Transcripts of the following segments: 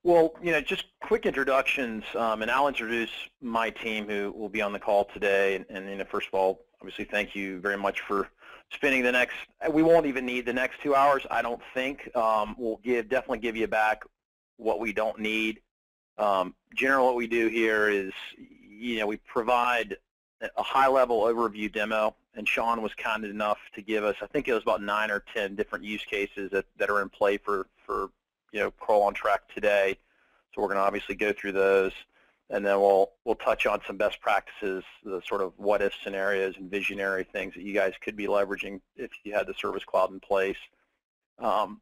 Well, just quick introductions, and I'll introduce my team who will be on the call today. And first of all, obviously, thank you very much for spending the next. We won't even need the next 2 hours, I don't think. We'll definitely give you back what we don't need. Generally, what we do here is, we provide a high-level overview demo, and Sean was kind enough to give us, I think it was about 9 or 10 different use cases that are in play for Crawl on Track today. So we're going to obviously go through those, and then we'll touch on some best practices, the sort of what-if scenarios and visionary things that you guys could be leveraging if you had the Service Cloud in place. So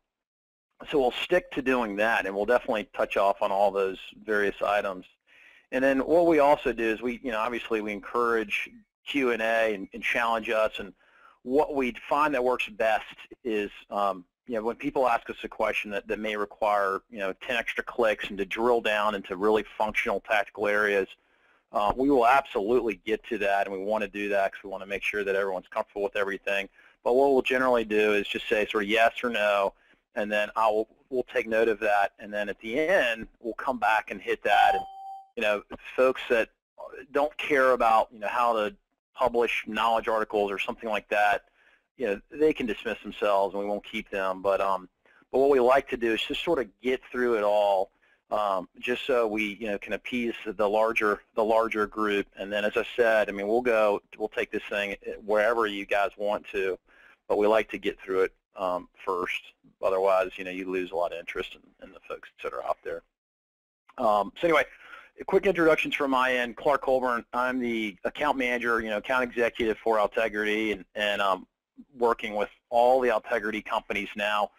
we'll stick to doing that, and we'll definitely touch off on all those various items. And then what we also do is obviously we encourage Q&A and challenge us, and what we find that works best is when people ask us a question that may require 10 extra clicks and to drill down into really functional tactical areas, we will absolutely get to that, and we want to do that because we want to make sure that everyone's comfortable with everything. But what we'll generally do is just say sort of yes or no, and then we'll take note of that, and then at the end we'll come back and hit that. And folks that don't care about how to publish knowledge articles or something like that, they can dismiss themselves and we won't keep them. But what we like to do is just sort of get through it all, just so we can appease the larger group. And then, as I said, we'll take this thing wherever you guys want to, but we like to get through it first. Otherwise, you lose a lot of interest in the folks that are out there. So anyway, quick introductions from my end. Clark Colburn. I'm the account manager, account executive for Altegrity, and working with all the Altegrity companies now.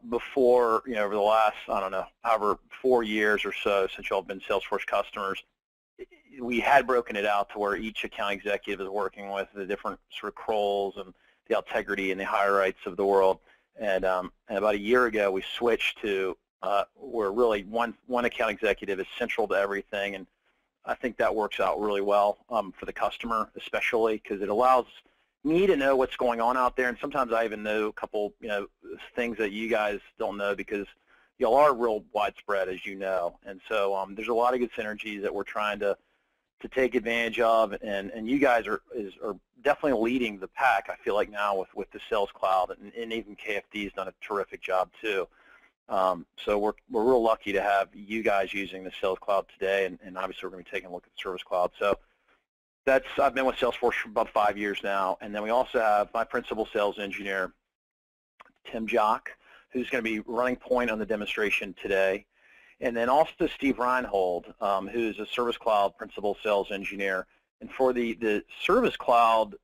Before, over the last, I don't know, however, 4 years or so since y'all have been Salesforce customers, we had broken it out to where each account executive is working with the different sort of Crolls and the Altegrity and the HireRights of the world. And about a year ago, we switched to where really one account executive is central to everything, and I think that works out really well for the customer, especially because it allows me to know what's going on out there, and sometimes I even know a couple things that you guys don't know because y'all are real widespread, as you know, and so there's a lot of good synergies that we're trying to take advantage of, and you guys are definitely leading the pack, I feel like, now with the Sales Cloud, and even KFD's done a terrific job too. So we're real lucky to have you guys using the Sales Cloud today, and obviously we're going to be taking a look at the Service Cloud. So I've been with Salesforce for about 5 years now, and then we also have my principal sales engineer, Tim Jock, who's going to be running point on the demonstration today, and then also Steve Reinhold, who's a Service Cloud principal sales engineer. And for the Service Cloud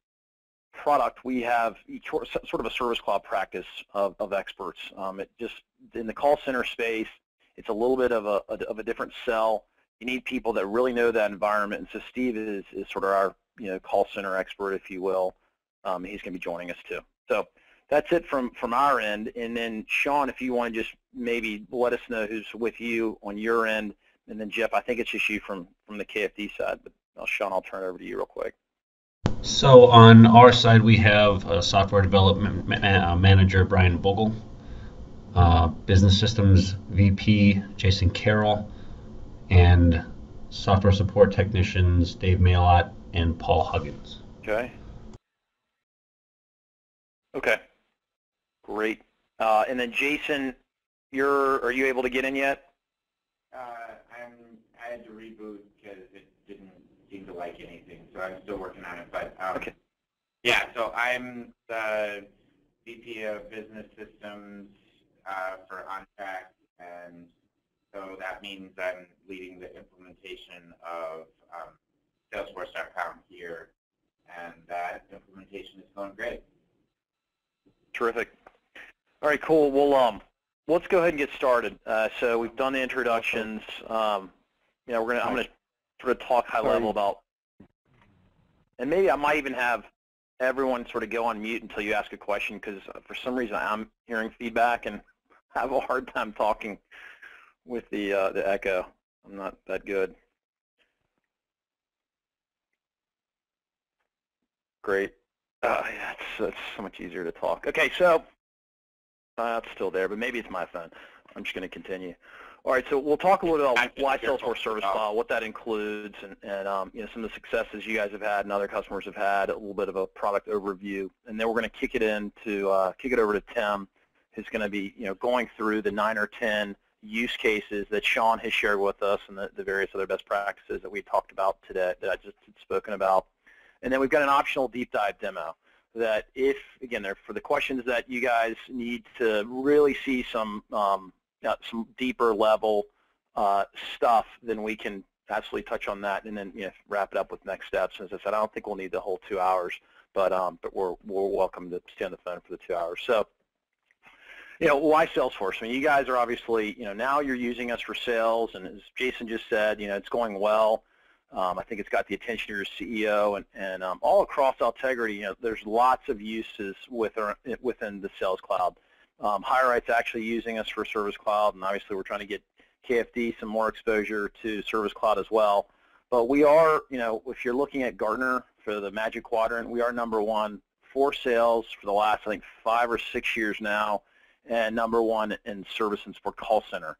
product, we have sort of a Service Cloud practice of experts. It just, in the call center space, it's a little bit of a different sell. You need people that really know that environment, and so Steve is sort of our call center expert, if you will. He's going to be joining us too. So that's it from our end. And then Sean, if you want to just maybe let us know who's with you on your end, and then Jeff, I think it's just you from the KFD side. But Sean, I'll turn it over to you real quick. So on our side, we have software development manager Brian Bogle, business systems VP Jason Carroll, and software support technicians Dave Mailot and Paul Huggins. Okay, great. And then Jason, are you able to get in yet? I had to reboot because it didn't seem to like anything, so I'm still working on it. But okay. Yeah, so I'm the VP of Business Systems for OnTrack, and so that means I'm leading the implementation of Salesforce.com here, and that implementation is going great. Terrific. All right, cool. Well, let's go ahead and get started. So we've done the introductions. I'm going to sort of talk high level about, and maybe I might even have everyone sort of go on mute until you ask a question, because for some reason I'm hearing feedback and I have a hard time talking with the echo. I'm not that good. Great. Yeah, it's so much easier to talk. Okay, so it's still there, but maybe it's my phone. I'm just going to continue. All right, so we'll talk a little bit about why Salesforce Service Cloud, what that includes, and you know, some of the successes you guys have had and other customers have had, a little bit of a product overview, and then we're going to kick it over to Tim, who's going to be, you know, going through the 9 or 10 use cases that Sean has shared with us and the various other best practices that we talked about today, that I just had spoken about. And then we've got an optional deep dive demo that if, again, for the questions that you guys need to really see some deeper level stuff, then we can absolutely touch on that and then, you know, wrap it up with next steps. As I said, I don't think we'll need the whole 2 hours, but we're welcome to stay on the phone for the 2 hours. So, you know, why Salesforce? I mean, you guys are obviously, you know, now you're using us for sales, and as Jason just said, you know, it's going well. I think it's got the attention of your CEO, and all across Altegrity, you know, there's lots of uses within the Sales Cloud. HireRight's actually using us for Service Cloud, and obviously we're trying to get KFD some more exposure to Service Cloud as well. But we are, you know, if you're looking at Gartner for the Magic Quadrant, we are #1 for sales for the last, I think, 5 or 6 years now, and #1 in service and support call center.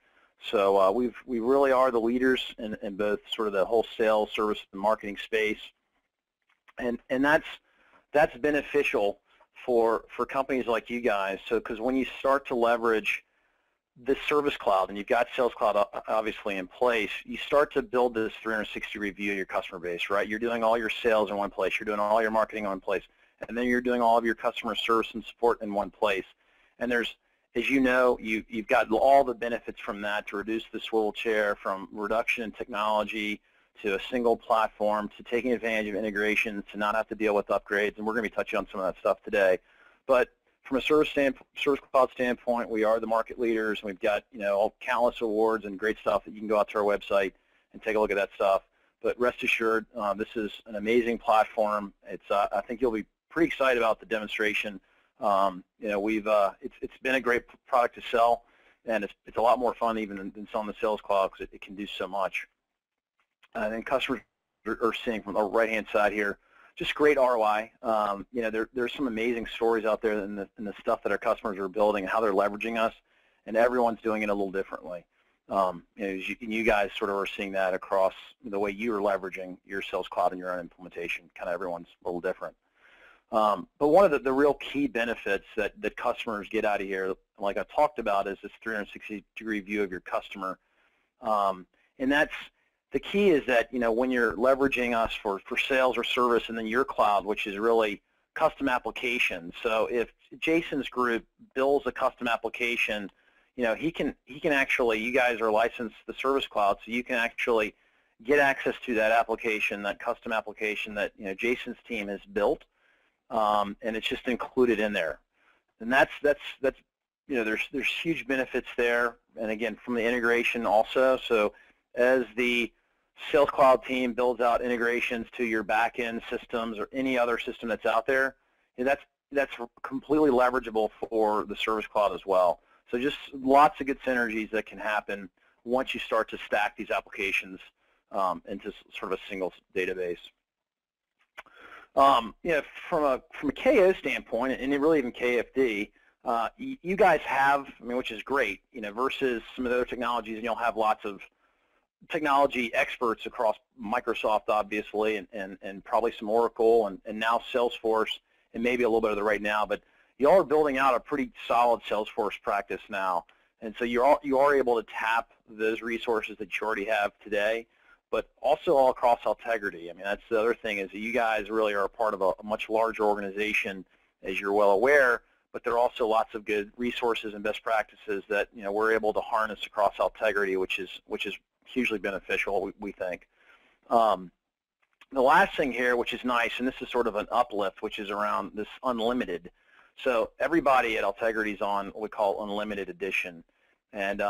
So we really are the leaders in both sort of the whole sales, service, and marketing space, and that's beneficial for companies like you guys. So because when you start to leverage this Service Cloud, and you've got Sales Cloud obviously in place, you start to build this 360 review of your customer base, right? You're doing all your sales in one place, you're doing all your marketing in one place, and then you're doing all of your customer service and support in one place. And there's, as you know, you've got all the benefits from that to reduce the swivel chair, from reduction in technology to a single platform, to taking advantage of integrations, to not have to deal with upgrades, and we're going to be touching on some of that stuff today. But from a Service Cloud standpoint, we are the market leaders, and we've got, you know, countless awards and great stuff that you can go out to our website and take a look at that stuff. But rest assured, this is an amazing platform. It's I think you'll be pretty excited about the demonstration. You know, it's been a great product to sell, and it's a lot more fun even than selling the Sales Cloud, because it can do so much. And customers are seeing from the right-hand side here just great ROI. You know, there's some amazing stories out there in the stuff that our customers are building and how they're leveraging us, and everyone's doing it a little differently. You know, you guys sort of are seeing that across the way you are leveraging your Sales Cloud and your own implementation. Kind of everyone's a little different. But one of the real key benefits that customers get out of here, like I talked about, is this 360-degree view of your customer. And that's the key, is that, you know, when you're leveraging us for sales or service, and then your cloud, which is really custom applications. So if Jason's group builds a custom application, you know, he can actually, you guys are licensed to the Service Cloud, so you can actually get access to that application, that custom application that, you know, Jason's team has built. And it's just included in there, and that's you know, there's huge benefits there, and again, from the integration also. So as the Sales Cloud team builds out integrations to your back-end systems or any other system that's out there, that's completely leverageable for the Service Cloud as well. So just lots of good synergies that can happen once you start to stack these applications into sort of a single database. You know, from a KO standpoint, and really even KFD, you guys have, I mean, which is great, you know, versus some of the other technologies, and you'll have lots of technology experts across Microsoft, obviously, and probably some Oracle, and now Salesforce, and maybe a little bit of the RightNow, but you all are building out a pretty solid Salesforce practice now, and so you are able to tap those resources that you already have today, but also all across Altegrity. I mean, that's the other thing, is that you guys really are a part of a much larger organization, as you're well aware, but there are also lots of good resources and best practices that, you know, we're able to harness across Altegrity, which is hugely beneficial, we think. The last thing here, which is nice, and this is sort of an uplift, which is around this unlimited. So everybody at Altegrity is on what we call Unlimited Edition, and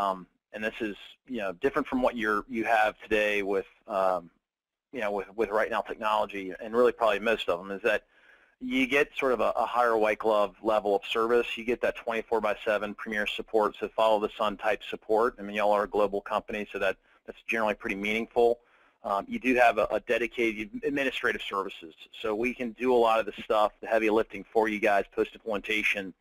this is, you know, different from what you have today with you know, with RightNow technology, and really probably most of them, is that you get sort of a higher white glove level of service. You get that 24/7 premier support, so follow the sun type support. I mean, y'all are a global company, so that's generally pretty meaningful. You do have a dedicated administrative services, so we can do a lot of the stuff, the heavy lifting for you guys post-implementation,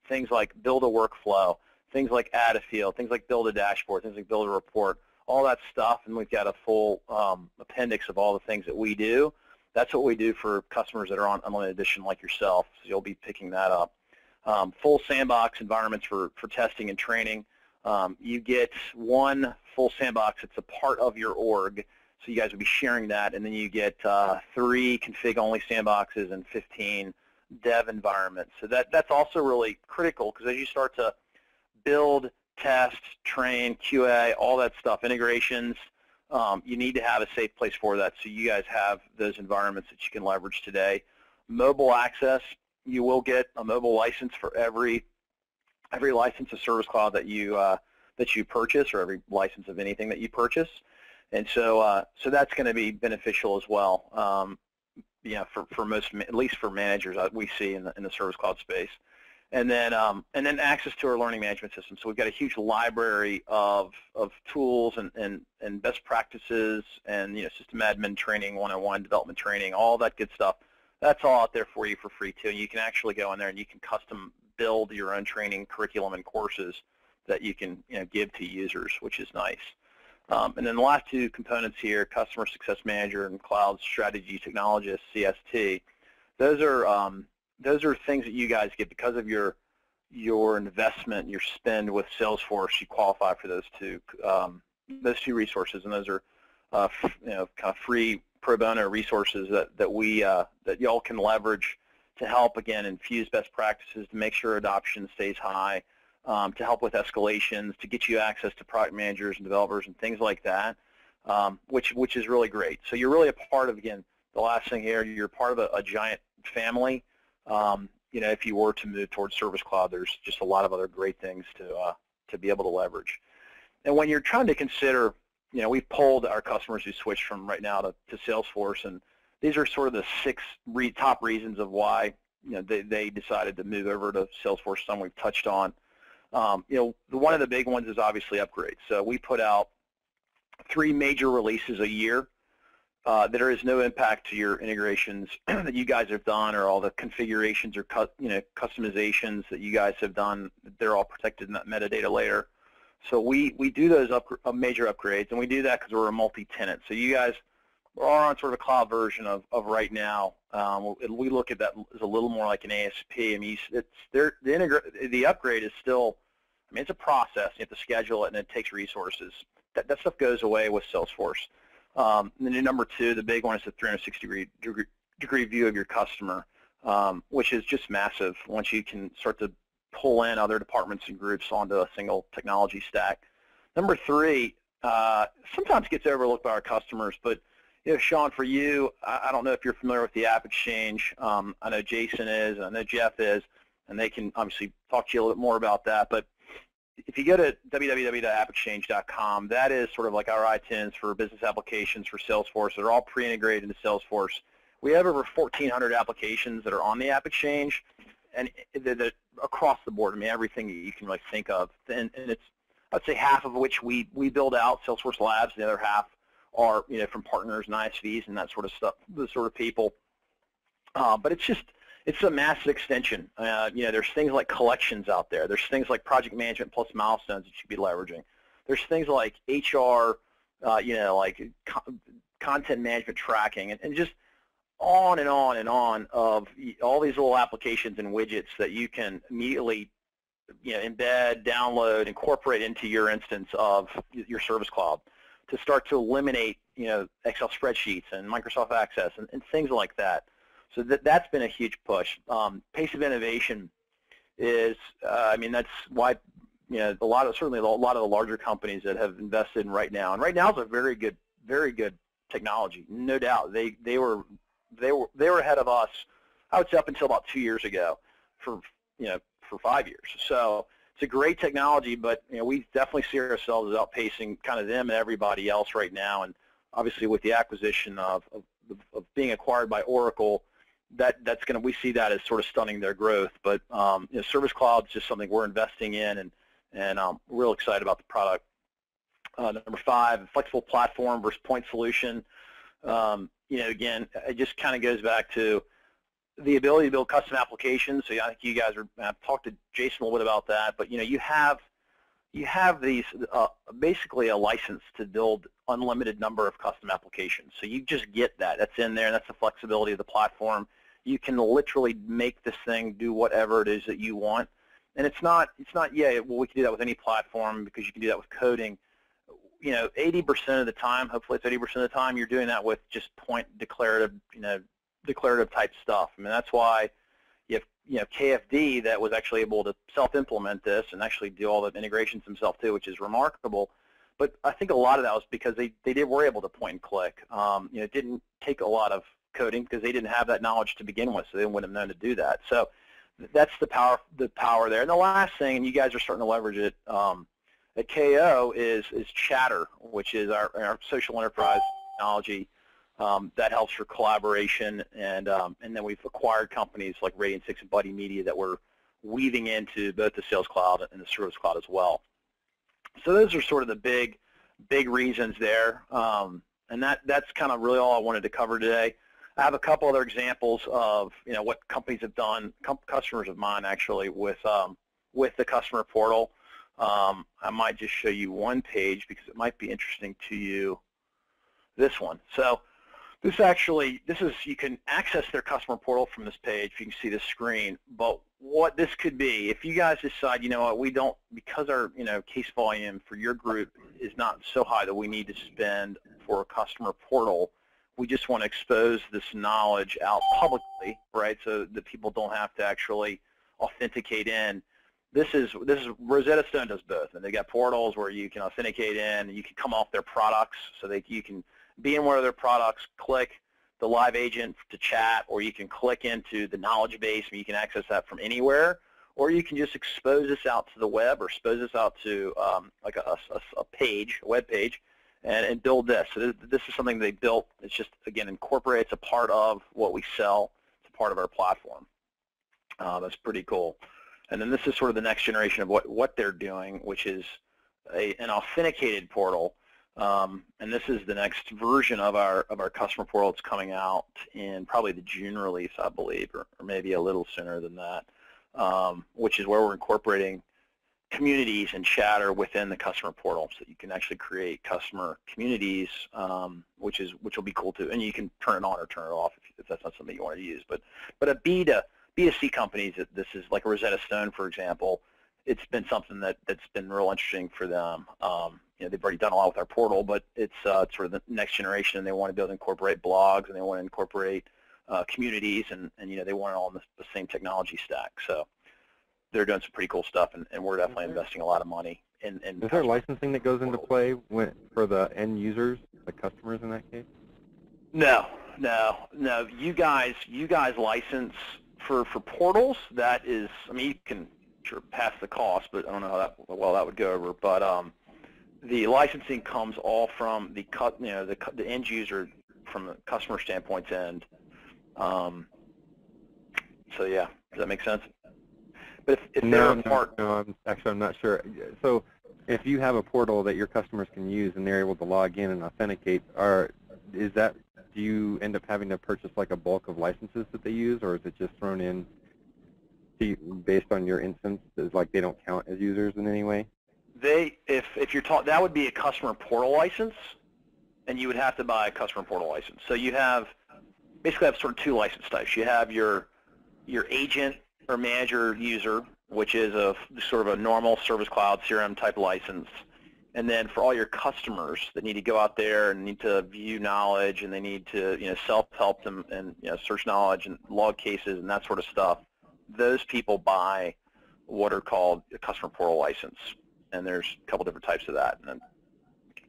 things like build a workflow, things like add a field, things like build a dashboard, things like build a report, all that stuff, and we've got a full appendix of all the things that we do. That's what we do for customers that are on Unlimited Edition like yourself, so you'll be picking that up. Full sandbox environments for testing and training. You get one full sandbox. It's a part of your org, so you guys will be sharing that, and then you get 3 config-only sandboxes and 15 dev environments. So that's also really critical, because as you start to build, test, train, QA, all that stuff, integrations, you need to have a safe place for that, so you guys have those environments that you can leverage today. Mobile access, you will get a mobile license for every license of Service Cloud that you purchase, or every license of anything that you purchase, and so that's going to be beneficial as well. For most, at least for managers, we see in the Service Cloud space. And then access to our learning management system. So we've got a huge library of tools and best practices, and system admin training, 101 development training, all that good stuff. That's all out there for you for free too. And you can actually go in there and you can custom build your own training curriculum and courses that you can give to users, which is nice. And then the last 2 components here, Customer Success Manager and Cloud Strategy Technologist, CST. Those are things that you guys get because of your investment, your spend with Salesforce. You qualify for those two resources, and those are kind of free pro bono resources that y'all can leverage to help, again, infuse best practices, to make sure adoption stays high, to help with escalations, to get you access to product managers and developers and things like that, which is really great. So you're really a part of, again, the last thing here, you're part of a giant family. If you were to move towards Service Cloud, there's just a lot of other great things to be able to leverage. And when you're trying to consider, we've polled our customers who switched from right now to Salesforce, and these are sort of the 6 top reasons of why they decided to move over to Salesforce. Some we've touched on. One of the big ones is obviously upgrades. So we put out 3 major releases a year. There is no impact to your integrations that you guys have done, or all the configurations or customizations that you guys have done. They're all protected in that metadata layer. So we do those major upgrades, and we do that because we're a multi-tenant. So you guys are on sort of a cloud version of right now. We look at that as a little more like an ASP. I mean, the upgrade is still, it's a process. You have to schedule it, and it takes resources. That stuff goes away with Salesforce. And then number 2, the big one, is the 360-degree view of your customer, which is just massive once you can start to pull in other departments and groups onto a single technology stack. Number 3, sometimes gets overlooked by our customers, but Sean, for you, I don't know if you're familiar with the AppExchange. I know Jason is, and I know Jeff is, and they can obviously talk to you a little bit more about that. But if you go to www.appexchange.com, that is sort of like our iTunes for business applications for Salesforce. They're all pre-integrated into Salesforce. We have over 1,400 applications that are on the AppExchange, and they're across the board. I mean, everything you can really think of. And it's, I'd say, half of which we build out, Salesforce Labs. The other half are from partners and ISVs and that sort of stuff, those sort of people. But it's a massive extension. There's things like collections out there. There's things like project management plus milestones that you should be leveraging. There's things like HR, like content management tracking, and just on and on and on of all these little applications and widgets that you can immediately embed, download, incorporate into your instance of your Service Cloud to start to eliminate Excel spreadsheets and Microsoft Access and things like that. So that's been a huge push. Pace of innovation is, that's why certainly a lot of the larger companies that have invested in Right Now, and Right Now is a very good technology, no doubt. They were ahead of us, I would say, up until about 2 years ago, for 5 years. So it's a great technology, but we definitely see ourselves as outpacing kind of them and everybody else right now. And obviously, with the acquisition of being acquired by Oracle, we see that as sort of stunning their growth. But Service Cloud is just something we're investing in, and we're real excited about the product. Number 5, flexible platform versus point solution. Again, it just kind of goes back to the ability to build custom applications. So I think you guys I've talked to Jason a little bit about that, but you have you have these basically a license to build unlimited number of custom applications. So you just get that. That's in there, and that's the flexibility of the platform. You can literally make this thing do whatever it is that you want. And it's not, yeah, well, we can do that with any platform because you can do that with coding. 80% of the time, hopefully it's 80% of the time, you're doing that with just point declarative, declarative type stuff. I mean, that's why you have, KFD that was actually able to self-implement this and actually do all the integrations themselves too, which is remarkable. But I think a lot of that was because they were able to point and click. It didn't take a lot of coding because they didn't have that knowledge to begin with, so they wouldn't have known to do that. So that's the power there. And the last thing, and you guys are starting to leverage it at KO, is Chatter, which is our social enterprise technology that helps for collaboration. And then we've acquired companies like Radian6 and Buddy Media that we're weaving into both the Sales Cloud and the Service Cloud as well. So those are sort of the big reasons there. And that's kind of really all I wanted to cover today. I have a couple other examples of what companies have done, customers of mine actually, with the customer portal. I might just show you one page because it might be interesting to you. This one. So this is, you can access their customer portal from this page. You can see the screen. But what this could be, if you guys decide, what, we don't, because our case volume for your group is not so high that we need to spend for a customer portal. We just want to expose this knowledge out publicly, right, so that people don't have to actually authenticate in. This is Rosetta Stone does both, and they got portals where you can authenticate in, and you can come off their products, so that you can be in one of their products, click the live agent to chat, or you can click into the knowledge base, and you can access that from anywhere, or you can just expose this out to the web, or expose this out to like a page, a web page, and build this. So this is something they built. It's just, again, incorporates a part of what we sell. It's a part of our platform. That's pretty cool. And then this is sort of the next generation of what they're doing, which is an authenticated portal. And this is the next version of our customer portal. It's coming out in probably the June release, I believe, or maybe a little sooner than that, which is where we're incorporating communities and Chatter within the customer portal, so you can actually create customer communities, which will be cool too. And you can turn it on or turn it off if that's not something you want to use. But a B2C companies, this is like Rosetta Stone, for example. It's been something that's been real interesting for them. They've already done a lot with our portal, but it's sort of the next generation, and they want to be able to incorporate blogs, and they want to incorporate communities, and they want it all in the same technology stack. So they're doing some pretty cool stuff, and we're definitely investing a lot of money in Is there licensing that goes into play for the end users, the customers in that case? No. You guys license for portals. That is, I mean, you can sure pass the cost, but I don't know how that would go over. But the licensing comes all from the end user, from the customer standpoint's end. So yeah, does that make sense? But if they're a part, no, I'm not sure. So if you have a portal that your customers can use and they're able to log in and authenticate, do you end up having to purchase like a bulk of licenses that they use, or is it just thrown in based on your instance? Is like they don't count as users in any way? If you're talking, that would be a customer portal license, and you would have to buy a customer portal license. So you basically have sort of two license types. You have your agent or manager user, which is sort of a normal Service Cloud CRM type license. And then for all your customers that need to go out there and need to view knowledge, and they need to self-help them and search knowledge and log cases and that sort of stuff, those people buy what are called a customer portal license. And there's a couple different types of that, and then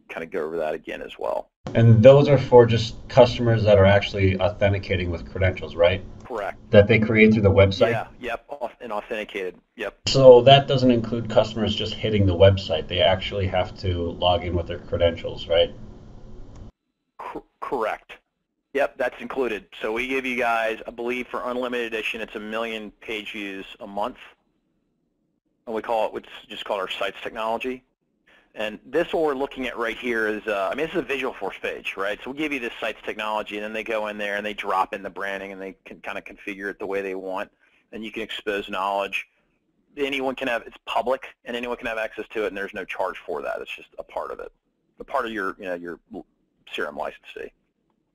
kind of go over that again as well. And those are for just customers that are actually authenticating with credentials, right? Correct. That they create through the website? Yeah, yep, and authenticated, yep. So that doesn't include customers just hitting the website. They actually have to log in with their credentials, right? Correct. Yep, that's included. So we give you guys, I believe for unlimited edition, it's 1 million page views a month. And it's just called our Sites technology. And this, what we're looking at right here is, this is a Visualforce page, right? So we give you this Sites technology, and then they go in there and they drop in the branding, and they can kind of configure it the way they want. And you can expose knowledge, anyone can have, it's public, and anyone can have access to it, and there's no charge for that. It's just a part of it, a part of your, your CRM license fee.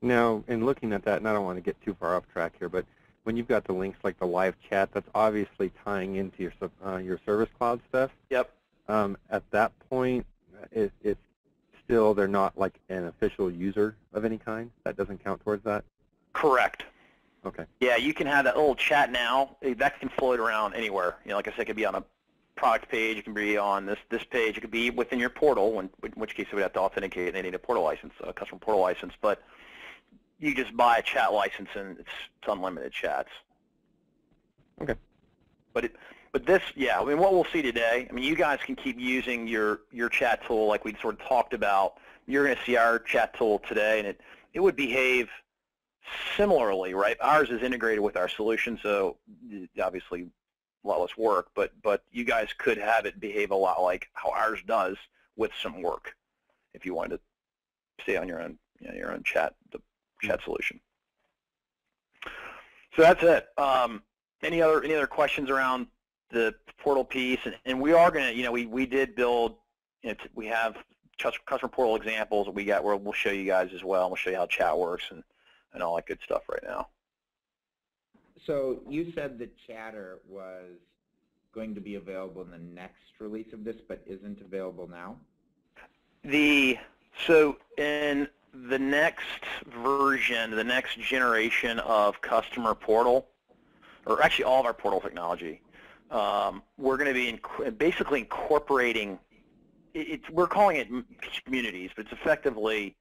Now, in looking at that, and I don't want to get too far off track here, but when you've got the links like the live chat, that's obviously tying into your Service Cloud stuff. Yep. At that point, it's still, they're not like an official user of any kind? That doesn't count towards that? Correct. Okay. Yeah, you can have that little chat now. That can float around anywhere. Like I said, it could be on a product page. It can be on this page. It could be within your portal, in which case it would have to authenticate, and they need a portal license, a customer portal license. But you just buy a chat license, and it's unlimited chats. Okay. But this, yeah, I mean, what we'll see today, I mean, you guys can keep using your chat tool like we sort of talked about. You're going to see our chat tool today, and it would behave similarly, right? Ours is integrated with our solution, so obviously a lot less work, but you guys could have it behave a lot like how ours does with some work if you wanted to stay on your own, your own chat, the chat solution. So that's it. Any other questions around the portal piece? And we are going to, we did build, we have customer portal examples that we got where we'll show you guys as well. We'll show you how chat works and all that good stuff right now. So you said that Chatter was going to be available in the next release of this, but isn't available now? So in the next version, the next generation of customer portal, or actually all of our portal technology, we're going to be basically incorporating. We're calling it communities, but it's effectively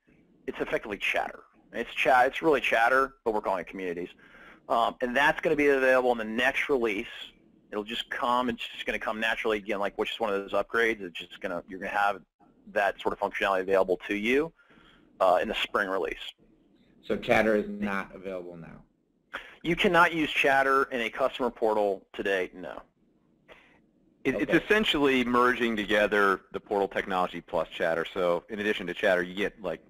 Chatter. It's really Chatter, but we're calling it communities. And that's going to be available in the next release. It'll just come. It's just going to come naturally again, like which is one of those upgrades. It's just you're going to have that sort of functionality available to you in the spring release. So Chatter is not available now. You cannot use Chatter in a customer portal today. No. It's essentially merging together the portal technology plus Chatter. So in addition to Chatter, you get like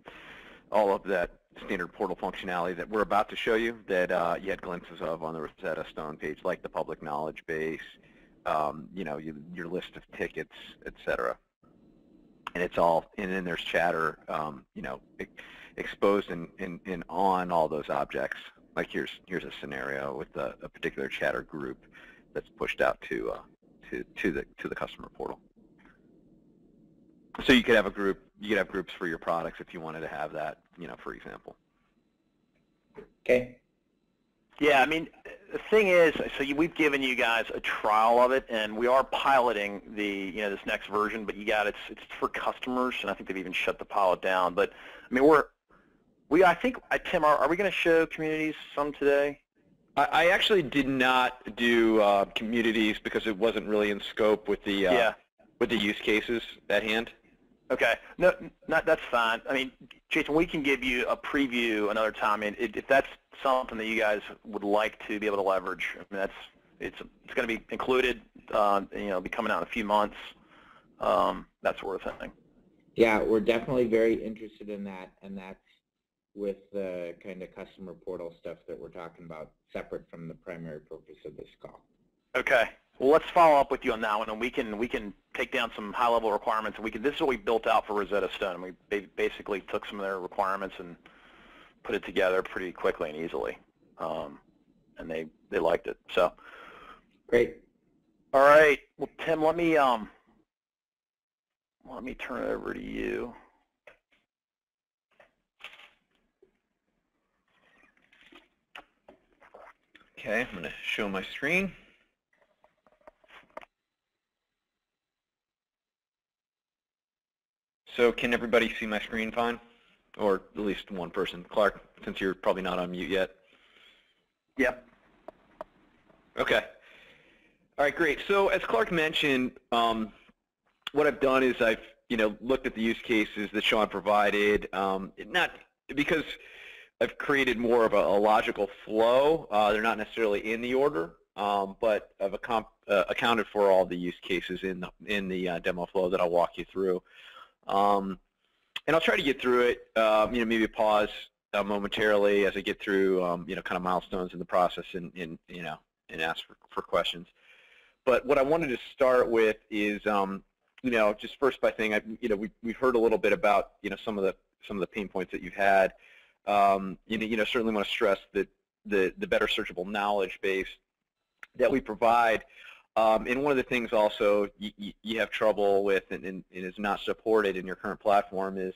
all of that standard portal functionality that we're about to show you that you had glimpses of on the Rosetta Stone page, like the public knowledge base, your list of tickets, etc. And it's all, and then there's Chatter, exposed and on all those objects. Like here's a scenario with a particular Chatter group that's pushed out to the customer portal. So you could have groups for your products if you wanted to have that, for example. Okay. Yeah, I mean, the thing is, so we've given you guys a trial of it, and we are piloting this next version. But it's for customers, and I think they've even shut the pilot down. But I mean, I think Tim, are we going to show communities some today? I actually did not do communities because it wasn't really in scope with the use cases at hand. Okay, no, that's fine. I mean, Jason, we can give you a preview another time, and if that's something that you guys would like to be able to leverage, I mean, it's going to be included. Be coming out in a few months. That sort of thing. Yeah, we're definitely very interested in that, and that's with the kind of customer portal stuff that we're talking about, separate from the primary purpose of this call. Okay. Well, let's follow up with you on that one, and we can take down some high-level requirements. This is what we built out for Rosetta Stone. We basically took some of their requirements and put it together pretty quickly and easily, and they liked it. So great. All right. Well, Tim, let me turn it over to you. Okay, I'm going to show my screen. So can everybody see my screen fine? Or at least one person. Clark, since you're probably not on mute yet. Yep. Okay. All right, great. So as Clark mentioned, what I've done is I've looked at the use cases that Sean provided, not because I've created more of a logical flow. They're not necessarily in the order, but I've accounted for all the use cases in the demo flow that I'll walk you through. And I'll try to get through it, maybe pause momentarily as I get through, kind of milestones in the process and ask for questions. But what I wanted to start with is, just first by saying, we've heard a little bit about, some of the pain points that you've had. Certainly want to stress that the better searchable knowledge base that we provide. And one of the things also you have trouble with and is not supported in your current platform is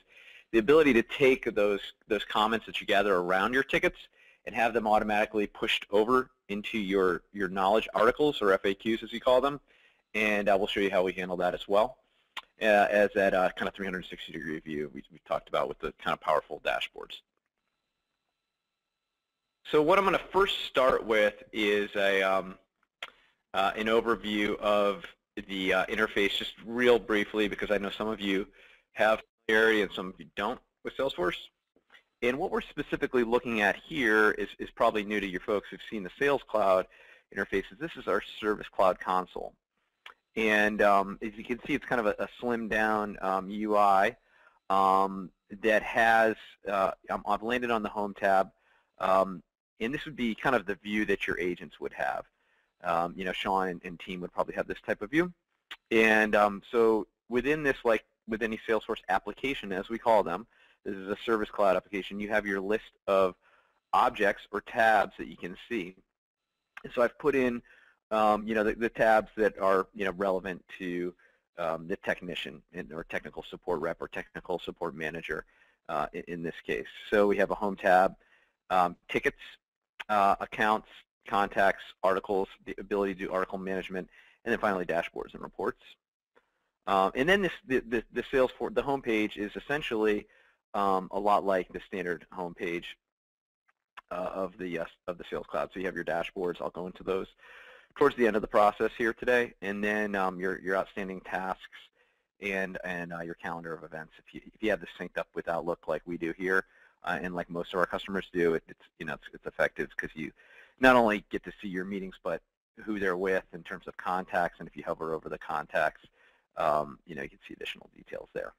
the ability to take those comments that you gather around your tickets and have them automatically pushed over into your knowledge articles, or FAQs as we call them. And we'll show you how we handle that as well as that kind of 360-degree view we talked about with the kind of powerful dashboards. So what I'm going to first start with is an overview of the interface, just real briefly, because I know some of you have familiarity and some of you don't with Salesforce. And what we're specifically looking at here is probably new to your folks who've seen the Sales Cloud interfaces. This is our Service Cloud console. And as you can see, it's kind of a slimmed down UI that has, I've landed on the Home tab, and this would be kind of the view that your agents would have. Sean and team would probably have this type of view. And so within this, like with any Salesforce application, as we call them, this is a Service Cloud application, you have your list of objects or tabs that you can see. And so I've put in, the tabs that are, relevant to the technician or technical support rep or technical support manager in this case. So we have a Home tab, tickets, accounts, contacts, articles, the ability to do article management, and then finally dashboards and reports. And then the Salesforce, the home page is essentially a lot like the standard home page of the Sales Cloud. So you have your dashboards. I'll go into those towards the end of the process here today, and then your outstanding tasks and your calendar of events. If you have this synced up with Outlook like we do here, and like most of our customers do, it's effective because you not only get to see your meetings, but who they're with in terms of contacts, and if you hover over the contacts, you can see additional details there.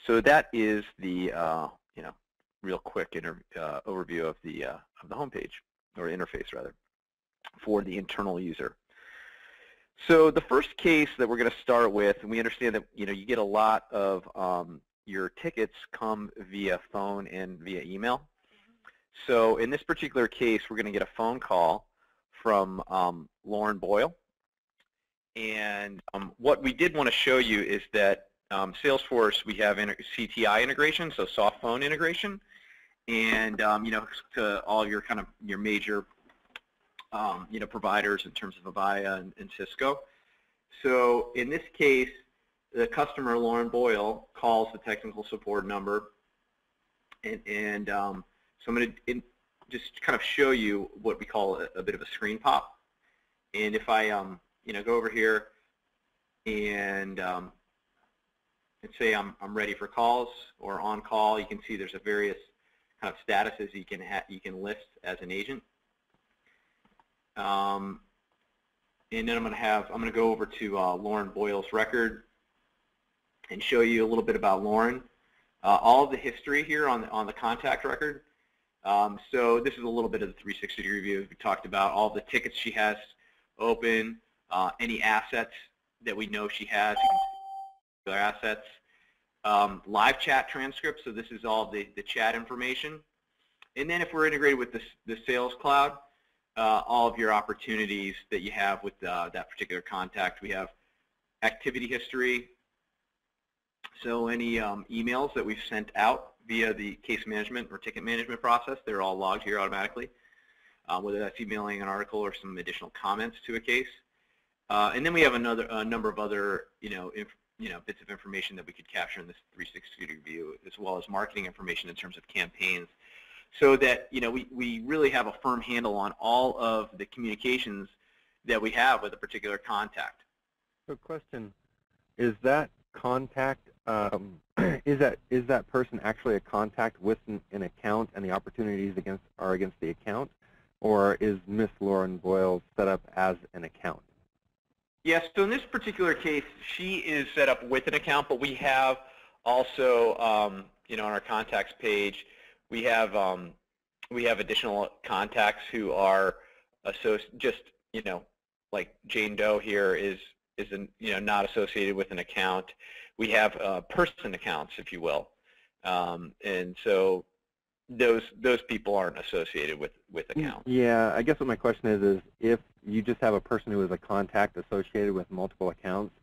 So that is the real quick overview of the home page, or interface rather, for the internal user. So the first case that we're going to start with, and we understand that you get a lot of your tickets come via phone and via email. So in this particular case, we're going to get a phone call from Lauren Boyle. And what we did want to show you is that Salesforce, we have CTI integration, so soft phone integration, and to all your kind of your major providers in terms of Avaya and Cisco. So in this case, the customer, Lauren Boyle, calls the technical support number, and so I'm going to just kind of show you what we call a bit of a screen pop. And if I go over here and say I'm ready for calls or on call, you can see there's a various kind of statuses you can list as an agent. And then I'm going to go over to Lauren Boyle's record and show you a little bit about Lauren. All of the history here on the contact record. So this is a little bit of the 360-degree view. We talked about all the tickets she has open, any assets that we know she has, their assets, live chat transcripts. So this is all the chat information. And then if we're integrated with the Sales Cloud, all of your opportunities that you have with that particular contact. We have activity history. So any emails that we've sent out via the case management or ticket management process, they're all logged here automatically, whether that's emailing an article or some additional comments to a case. And then we have a number of other bits of information that we could capture in this 360-degree view, as well as marketing information in terms of campaigns, so that we really have a firm handle on all of the communications that we have with a particular contact. So question, is that contact, is that person actually a contact with an account, and the opportunities are against the account, or is Miss Lauren Boyle set up as an account? Yes, so in this particular case, she is set up with an account, but we have also, on our contacts page, we have additional contacts who are just like Jane Doe here is not associated with an account. We have person accounts, if you will, and so those people aren't associated with accounts. Yeah, I guess what my question is if you just have a person who is a contact associated with multiple accounts,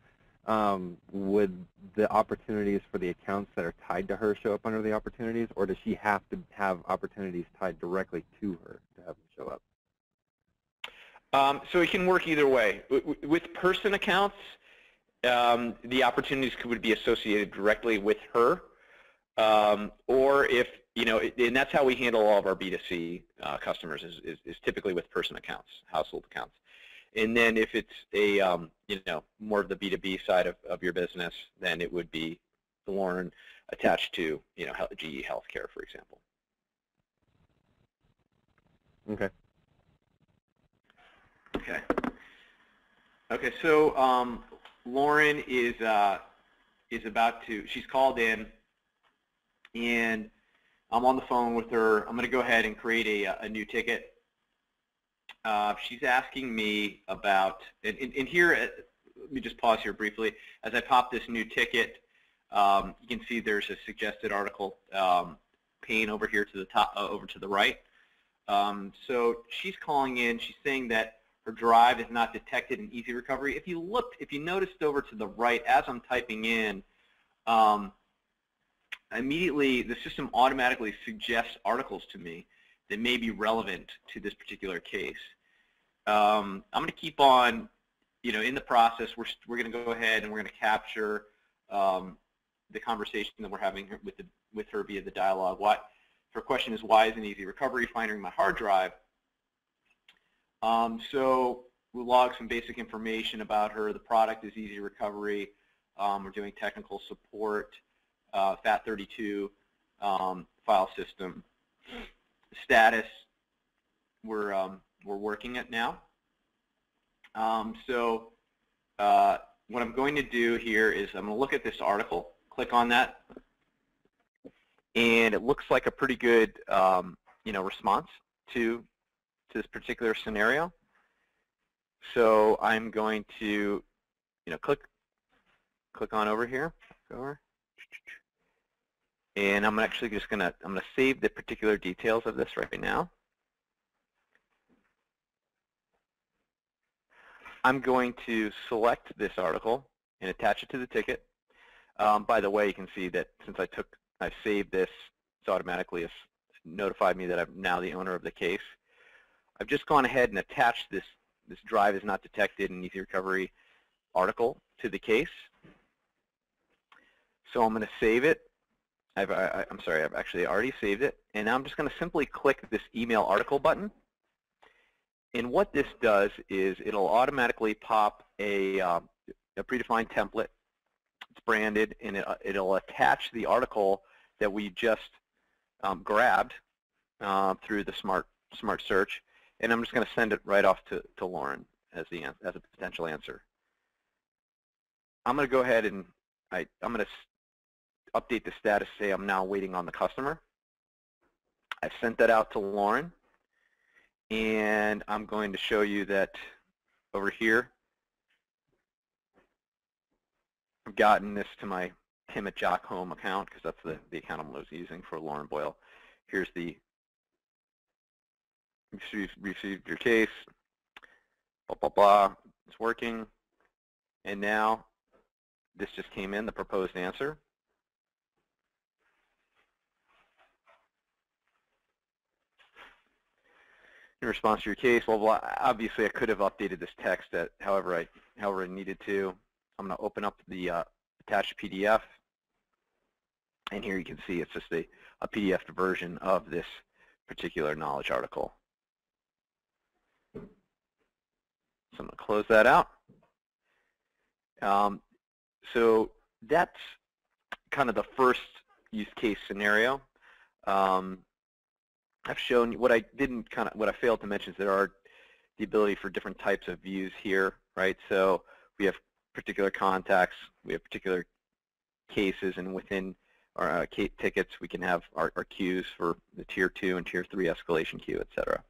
would the opportunities for the accounts that are tied to her show up under the opportunities, or does she have to have opportunities tied directly to her to have them show up? So it can work either way. With person accounts, the opportunities would be associated directly with her, or if, and that's how we handle all of our B2C customers is typically with person accounts, household accounts. And then if it's a, more of the B2B side of your business, then it would be Lauren attached to, GE Healthcare, for example. Okay. Okay. Okay. So Lauren is about to. She's called in, and I'm on the phone with her. I'm going to go ahead and create a new ticket. She's asking me about, and here, let me just pause here briefly. As I pop this new ticket, you can see there's a suggested article pane over here to the top, over to the right. So she's calling in. She's saying that her drive is not detected in Easy Recovery. If you noticed over to the right, as I'm typing in, immediately the system automatically suggests articles to me that may be relevant to this particular case. I'm going to keep on, in the process, we're going to go ahead and we're going to capture the conversation that we're having with her via the dialogue. Her question is, why isn't Easy Recovery finding my hard drive? So we'll log some basic information about her. The product is Easy Recovery. We're doing technical support, FAT32 file system. Status, we're working it now. So what I'm going to do here is I'm going to look at this article, click on that, and it looks like a pretty good response to this particular scenario. So I'm going to click on over here, and I'm actually just I'm gonna save the particular details of this right now. I'm going to select this article and attach it to the ticket. By the way, you can see that since I saved this, it's automatically notified me that I'm now the owner of the case. I've just gone ahead and attached this drive is not detected in Easy Recovery article to the case. So I'm going to save it. I'm sorry, I've actually already saved it. And now I'm just going to simply click this email article button. And what this does is it'll automatically pop a predefined template. It's branded, and it'll attach the article that we just grabbed through the smart search. And I'm just going to send it right off to Lauren as a potential answer. I'm going to go ahead and I'm going to update the status, say I'm now waiting on the customer. I've sent that out to Lauren, and I'm going to show you that over here I've gotten this to my Tim at Jock Home account, because that's the account I was using for Lauren Boyle. Here's the received your case, blah, blah, blah. It's working. And now this just came in, the proposed answer. In response to your case, well, obviously I could have updated this text however I needed to. I'm going to open up the attached PDF, and here you can see it's just a PDF version of this particular knowledge article. So I'm going to close that out. So that's kind of the first use case scenario. I've shown you what I failed to mention is there are the ability for different types of views here, right? So we have particular contacts, we have particular cases, and within our tickets we can have our queues for the Tier 2 and Tier 3 escalation queue, etc.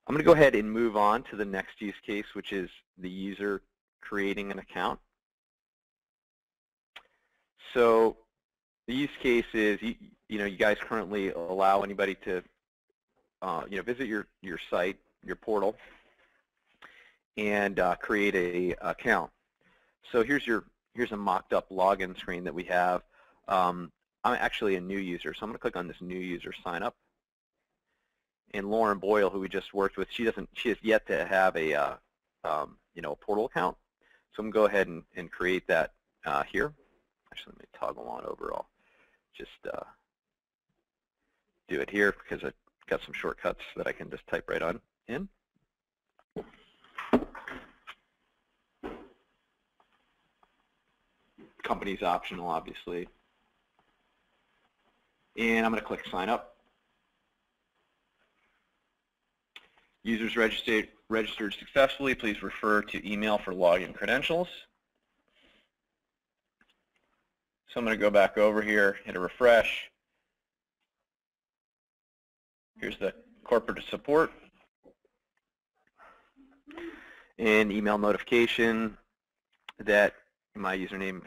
I'm going to go ahead and move on to the next use case, which is the user creating an account. So the use case is, you guys currently allow anybody to, visit your site, your portal, and create a account. So here's a mocked-up login screen that we have. I'm actually a new user, so I'm going to click on this new user sign up. And Lauren Boyle, who we just worked with, she has yet to have a a portal account. So I'm going to go ahead and create that here. Actually, let me toggle on over. I'll just do it here because I've got some shortcuts that I can just type right on in. Company's optional, obviously. And I'm going to click sign up. Users registered successfully. Please refer to email for login credentials. So I'm going to go back over here, hit a refresh. Here's the corporate support and email notification that my username,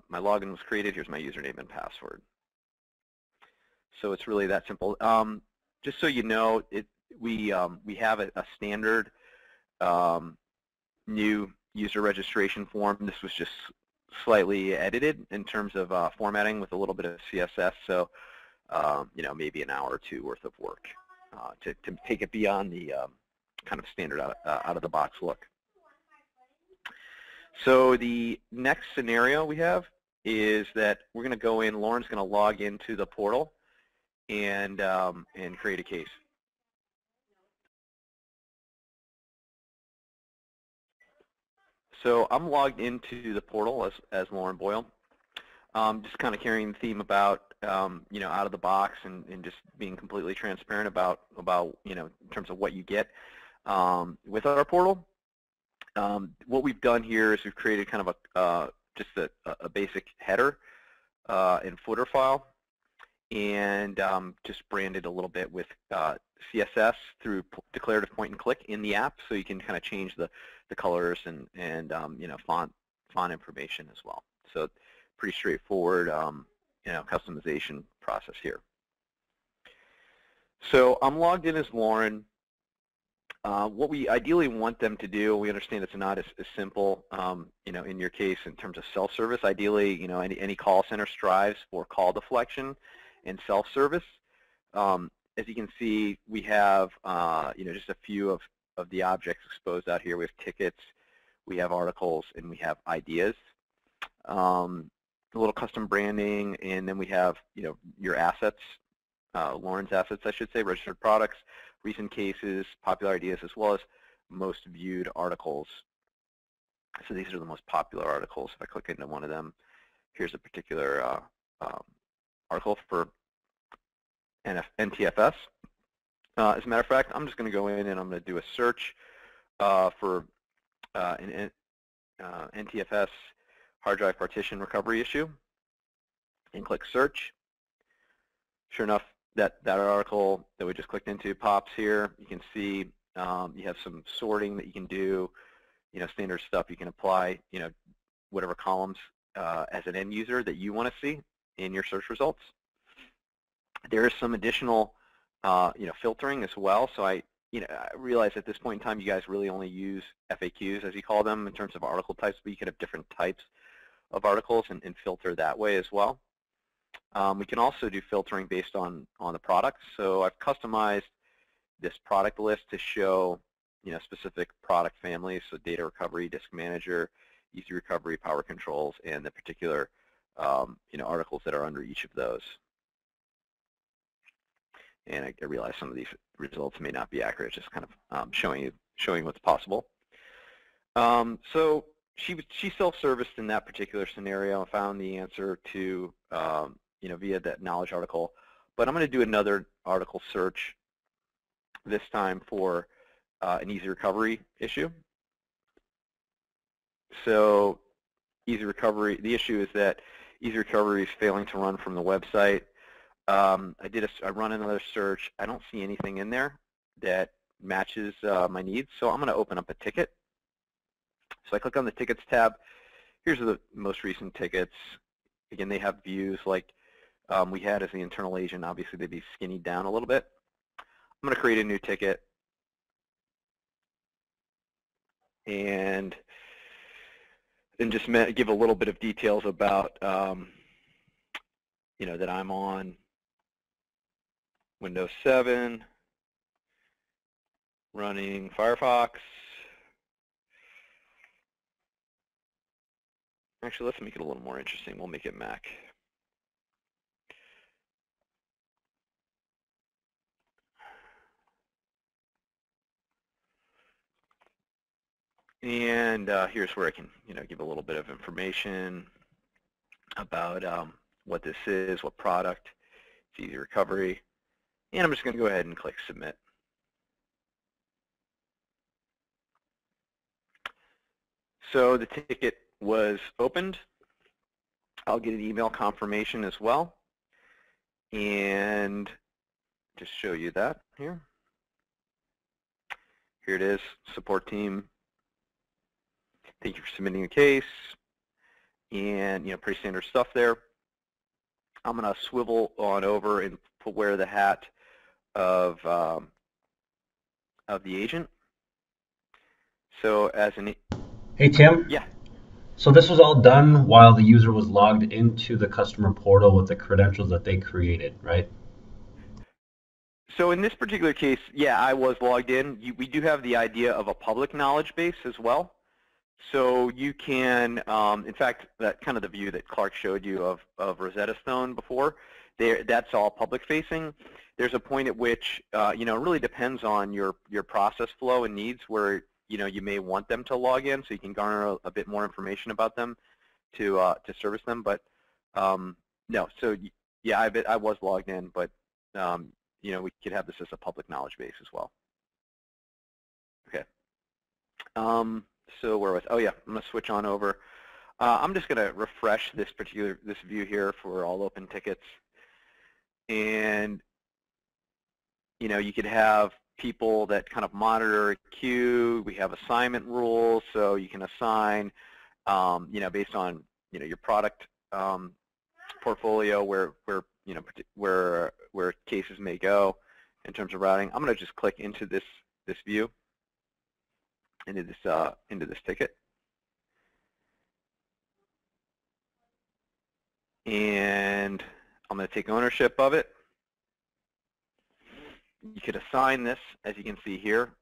my login was created. Here's my username and password. So it's really that simple. Just so you know, we have a standard new user registration form. This was just slightly edited in terms of formatting with a little bit of CSS. So maybe an hour or two worth of work to take it beyond the kind of standard out of the box look. So the next scenario we have is that we're going to go in. Lauren's going to log into the portal and create a case. So I'm logged into the portal as Lauren Boyle. Just kind of carrying the theme about out of the box and just being completely transparent about in terms of what you get with our portal. What we've done here is we've created kind of just a basic header and footer file, and just branded a little bit with CSS through declarative point and click in the app, so you can kind of change the colors and font information as well. So pretty straightforward customization process here. So I'm logged in as Lauren. What we ideally want them to do, we understand it's not as simple, in your case in terms of self-service. Ideally, any call center strives for call deflection and self-service. As you can see, we have, just a few of the objects exposed out here. We have tickets, we have articles, and we have ideas. A little custom branding, and then we have, your assets, Lauren's assets, I should say, registered products, recent cases, popular ideas, as well as most viewed articles. So these are the most popular articles. If I click into one of them, here's a particular article for NTFS. As a matter of fact, I'm just going to go in and I'm going to do a search for an NTFS hard drive partition recovery issue, and click search. Sure enough, that article that we just clicked into pops here. You can see you have some sorting that you can do, standard stuff you can apply, whatever columns as an end user that you want to see in your search results. There is some additional filtering as well. So I realize at this point in time you guys really only use FAQs, as you call them, in terms of article types, but you can have different types of articles and filter that way as well. We can also do filtering based on the products. So I've customized this product list to show specific product families, so data recovery, disk manager, easy recovery, power controls, and the particular articles that are under each of those. And I realize some of these results may not be accurate, just kind of showing what's possible. So she self-serviced in that particular scenario and found the answer to via that knowledge article. But I'm going to do another article search, this time for an easy recovery issue. So easy recovery, the issue is that easy recovery is failing to run from the website. I run another search. I don't see anything in there that matches my needs. So I'm going to open up a ticket. So I click on the Tickets tab. Here's the most recent tickets. Again, they have views like we had as the internal agent. Obviously, they'd be skinnied down a little bit. I'm going to create a new ticket. And just give a little bit of details about, you know, that I'm on Windows 7, running Firefox. Actually, let's make it a little more interesting. We'll make it Mac. And here's where I can, you know, give a little bit of information about what this is, what product. It's Easy Recovery. And I'm just going to go ahead and click Submit. So the ticket was opened. I'll get an email confirmation as well. And just show you that here. Here it is, support team. Thank you for submitting a case. And, you know, pretty standard stuff there. I'm going to swivel on over and wear the hat of the agent. So as an... Hey, Tim? Yeah. So this was all done while the user was logged into the customer portal with the credentials that they created, right? So in this particular case, yeah, I was logged in. We do have the idea of a public knowledge base as well. So you can, in fact, that kind of the view that Clark showed you of Rosetta Stone before, that's all public facing. There's a point at which, you know, it really depends on your process flow and needs where, you know, you may want them to log in so you can garner a bit more information about them to service them. But no, so yeah, I was logged in, but you know, we could have this as a public knowledge base as well. Okay. So where was, oh yeah, I'm going to switch on over. I'm just going to refresh this view here for all open tickets. And, you know, you could have people that kind of monitor a queue. We have assignment rules, so you can assign, you know, based on, you know, your product portfolio where you know, where cases may go in terms of routing. I'm going to just click into this view. Into this ticket, and I'm going to take ownership of it. You could assign this, as you can see here,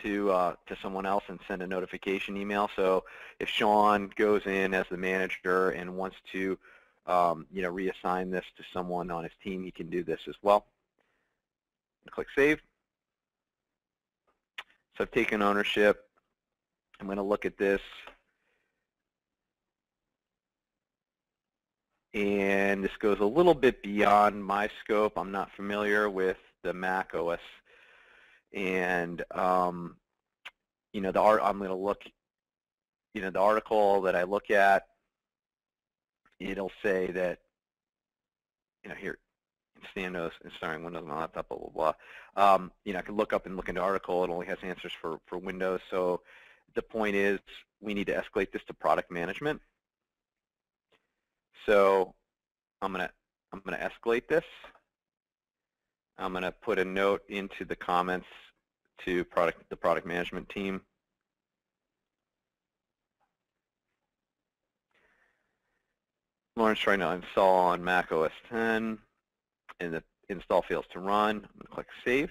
to someone else and send a notification email. So if Sean goes in as the manager and wants to, you know, reassign this to someone on his team, he can do this as well. Click Save. So I've taken ownership. I'm going to look at this, and this goes a little bit beyond my scope. I'm not familiar with the Mac OS, and you know, I'm going to look, you know, the article that I look at, it'll say that, you know, here, Standos installing Windows on my laptop, blah blah blah. You know, I can look up and look into the article. It only has answers for Windows, so. The point is we need to escalate this to product management. So I'm gonna escalate this. I'm gonna put a note into the comments to the product management team. Lauren's trying to install on Mac OS X, and the install fails to run. I'm gonna click Save.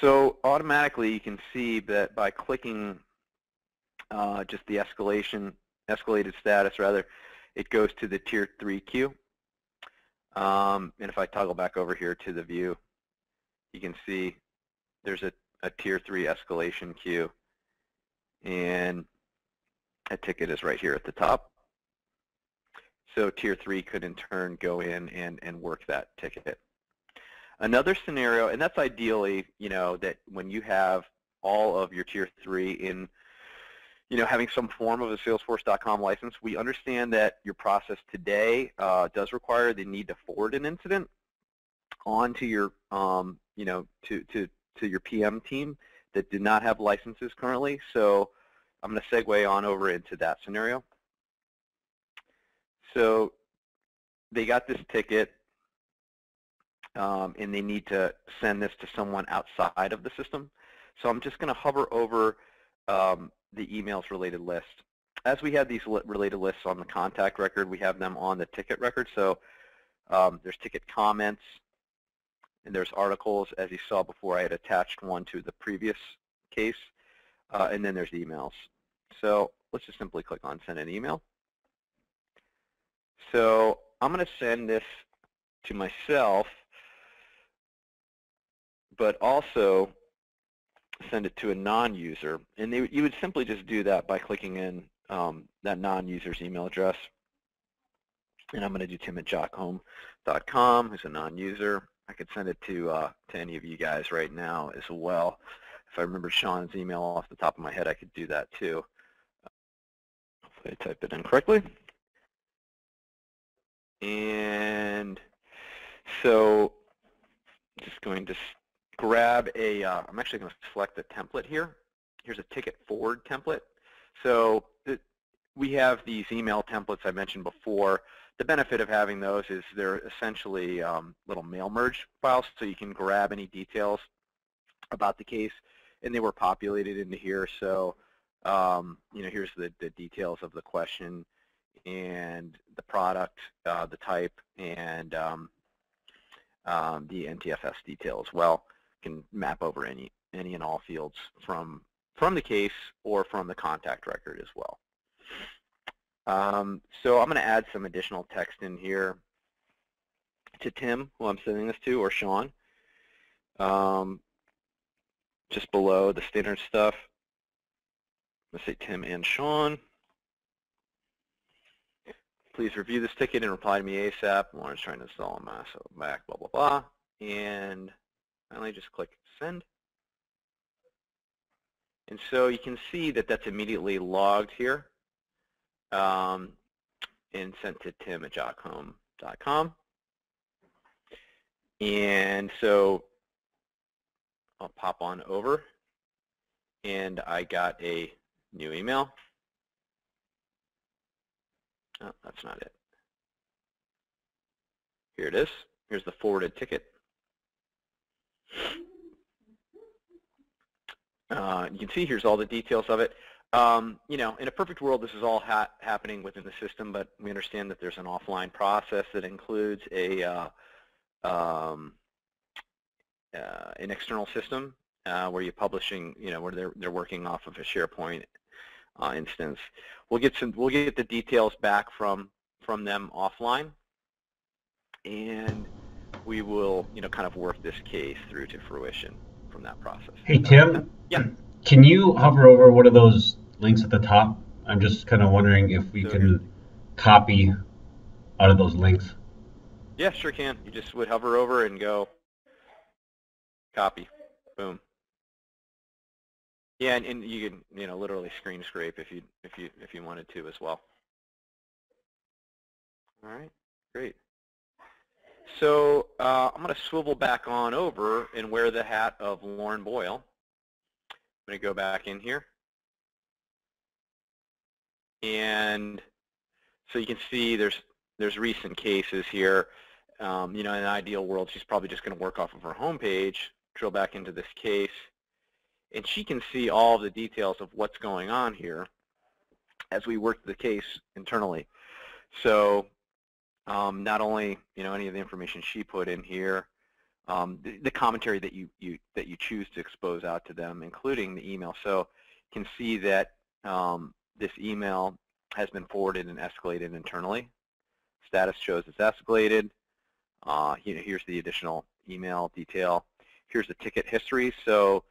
So automatically you can see that by clicking just the escalated status rather, it goes to the tier 3 queue. And if I toggle back over here to the view, you can see there's a tier 3 escalation queue, and a ticket is right here at the top. So tier 3 could in turn go in and work that ticket. Another scenario, and that's ideally, you know, that when you have all of your tier 3 in, having some form of a Salesforce.com license. We understand that your process today does require the need to forward an incident onto your, to your PM team that did not have licenses currently. So I'm going to segue on over into that scenario. So they got this ticket, and they need to send this to someone outside of the system. So I'm just going to hover over the emails related list. As we have these related lists on the contact record, we have them on the ticket record. So there's ticket comments, and there's articles. As you saw before, I had attached one to the previous case, and then there's emails. So let's just simply click on send an email. So I'm going to send this to myself, but also send it to a non-user. And you would simply just do that by clicking in that non-user's email address. And I'm going to do tim@jockhome.com, who's a non-user. I could send it to any of you guys right now as well. If I remember Sean's email off the top of my head, I could do that too. Hopefully I type it in correctly. And so I'm just going to grab a, I'm actually going to select a template here. Here's a ticket forward template. So we have these email templates I mentioned before. The benefit of having those is they're essentially little mail merge files, so you can grab any details about the case, and they were populated into here. So here's the details of the question and the product, the type, and the NTFS detail as well. You can map over any and all fields from the case or from the contact record as well. So I'm going to add some additional text in here to Tim, who I'm sending this to, or Sean, just below the standard stuff. Let's say Tim and Sean. Please review this ticket and reply to me ASAP. Lauren's trying to install a Mac, blah, blah, blah. And finally, just click send. And so you can see that that's immediately logged here and sent to tim@jockhome.com. And so I'll pop on over, and I got a new email. Oh, that's not it. Here it is. Here's the forwarded ticket. You can see here's all the details of it. In a perfect world, this is all happening within the system, but we understand that there's an offline process that includes an external system where you're publishing, where they're working off of a SharePoint instance. We'll get the details back from them offline, and we will kind of work this case through to fruition from that process. Hey Tim, yeah. Can you hover over one of those links at the top? I'm just kind of wondering if we can copy out of those links. Yeah, sure can. You just would hover over and go copy, boom. Yeah, and you can literally screen scrape if you wanted to as well. All right, great. So I'm going to swivel back on over and wear the hat of Lauren Boyle. I'm going to go back in here, and so you can see there's recent cases here. In an ideal world, she's probably just going to work off of her home page, drill back into this case, and she can see all of the details of what's going on here as we work the case internally. So not only any of the information she put in here, the commentary that you choose to expose out to them, including the email. So you can see that this email has been forwarded and escalated internally. Status shows it's escalated. Here's the additional email detail. Here's the ticket history. So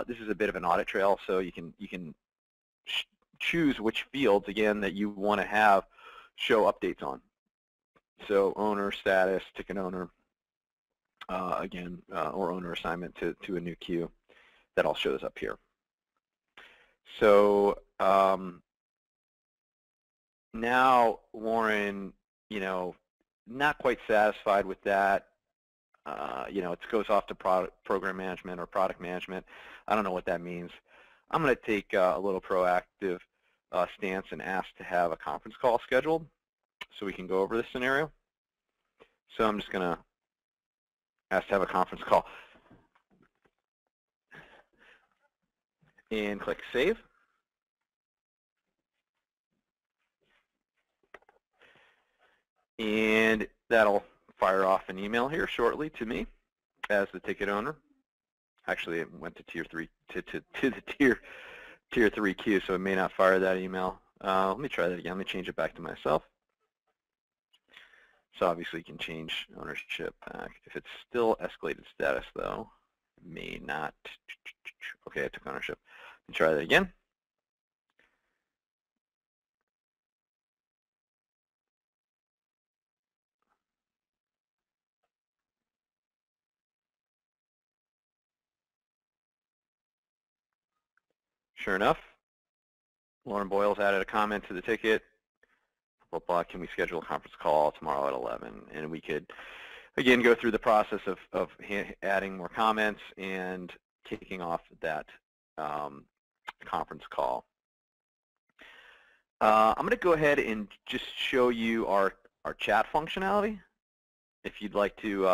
this is a bit of an audit trail. So you can choose which fields again that you want to have show updates on. So owner, status, ticket owner, or owner assignment to a new queue. That all shows up here. So now Lauren, not quite satisfied with that. It goes off to program management or product management. I don't know what that means. I'm going to take a little proactive stance and ask to have a conference call scheduled so we can go over this scenario. So I'm just going to ask to have a conference call and click Save. And that'll fire off an email here shortly to me as the ticket owner. Actually, it went to tier 3 to the tier 3 queue, so it may not fire that email. Let me try that again. Let me change it back to myself. So obviously you can change ownership back. If it's still escalated status though, it may not. Okay, I took ownership. Let me try that again. Sure enough, Lauren Boyles added a comment to the ticket. Blah, blah, can we schedule a conference call tomorrow at 11? And we could, again, go through the process of adding more comments and kicking off that conference call. I'm going to go ahead and just show you our chat functionality. If you'd like to,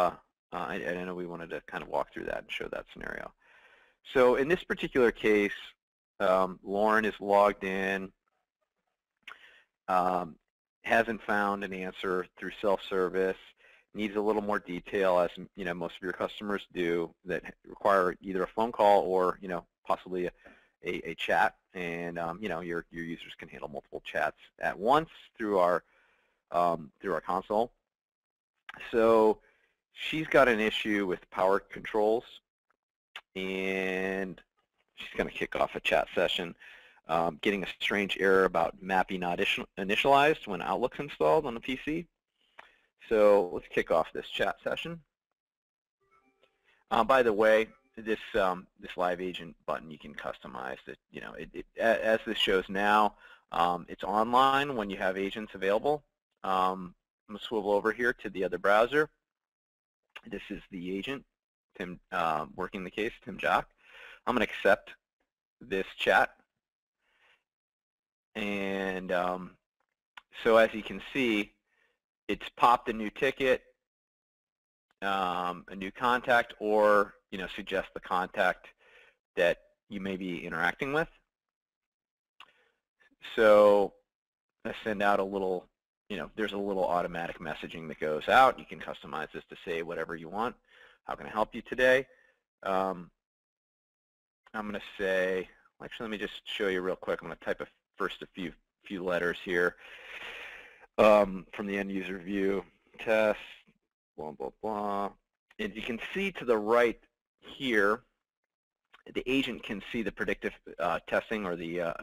I know we wanted to kind of walk through that and show that scenario. So in this particular case, Lauren is logged in, hasn't found an answer through self-service, needs a little more detail, as most of your customers do, that require either a phone call or possibly a chat. And your users can handle multiple chats at once through our console. So she's got an issue with power controls, and she's going to kick off a chat session, getting a strange error about MAPI not initialized when Outlook's installed on the PC. So let's kick off this chat session. By the way, this live agent button you can customize. As this shows now, it's online when you have agents available. I'm going to swivel over here to the other browser. This is the agent, Tim, working the case, Tim Jock. I'm going to accept this chat. And so as you can see, it's popped a new ticket, a new contact, or suggest the contact that you may be interacting with. So I send out a little, there's a little automatic messaging that goes out. You can customize this to say whatever you want. How can I help you today? I'm going to say, actually, let me just show you real quick. I'm going to type first a few letters here from the end user view. Test, blah, blah, blah. And you can see to the right here, the agent can see the predictive testing or the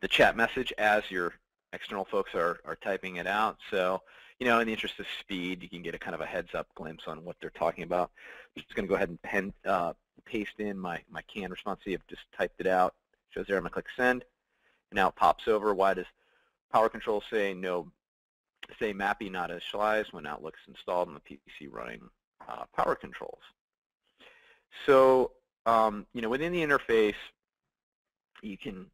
chat message as your external folks are typing it out. So, in the interest of speed, you can get a kind of a heads-up glimpse on what they're talking about. I'm just going to go ahead and paste in my canned response. See, I've just typed it out. Shows there. I'm going to click send. Now it pops over. Why does Power Control say no? Say MAPI not initialized when Outlook's installed on the PC running Power Controls. So within the interface, you can.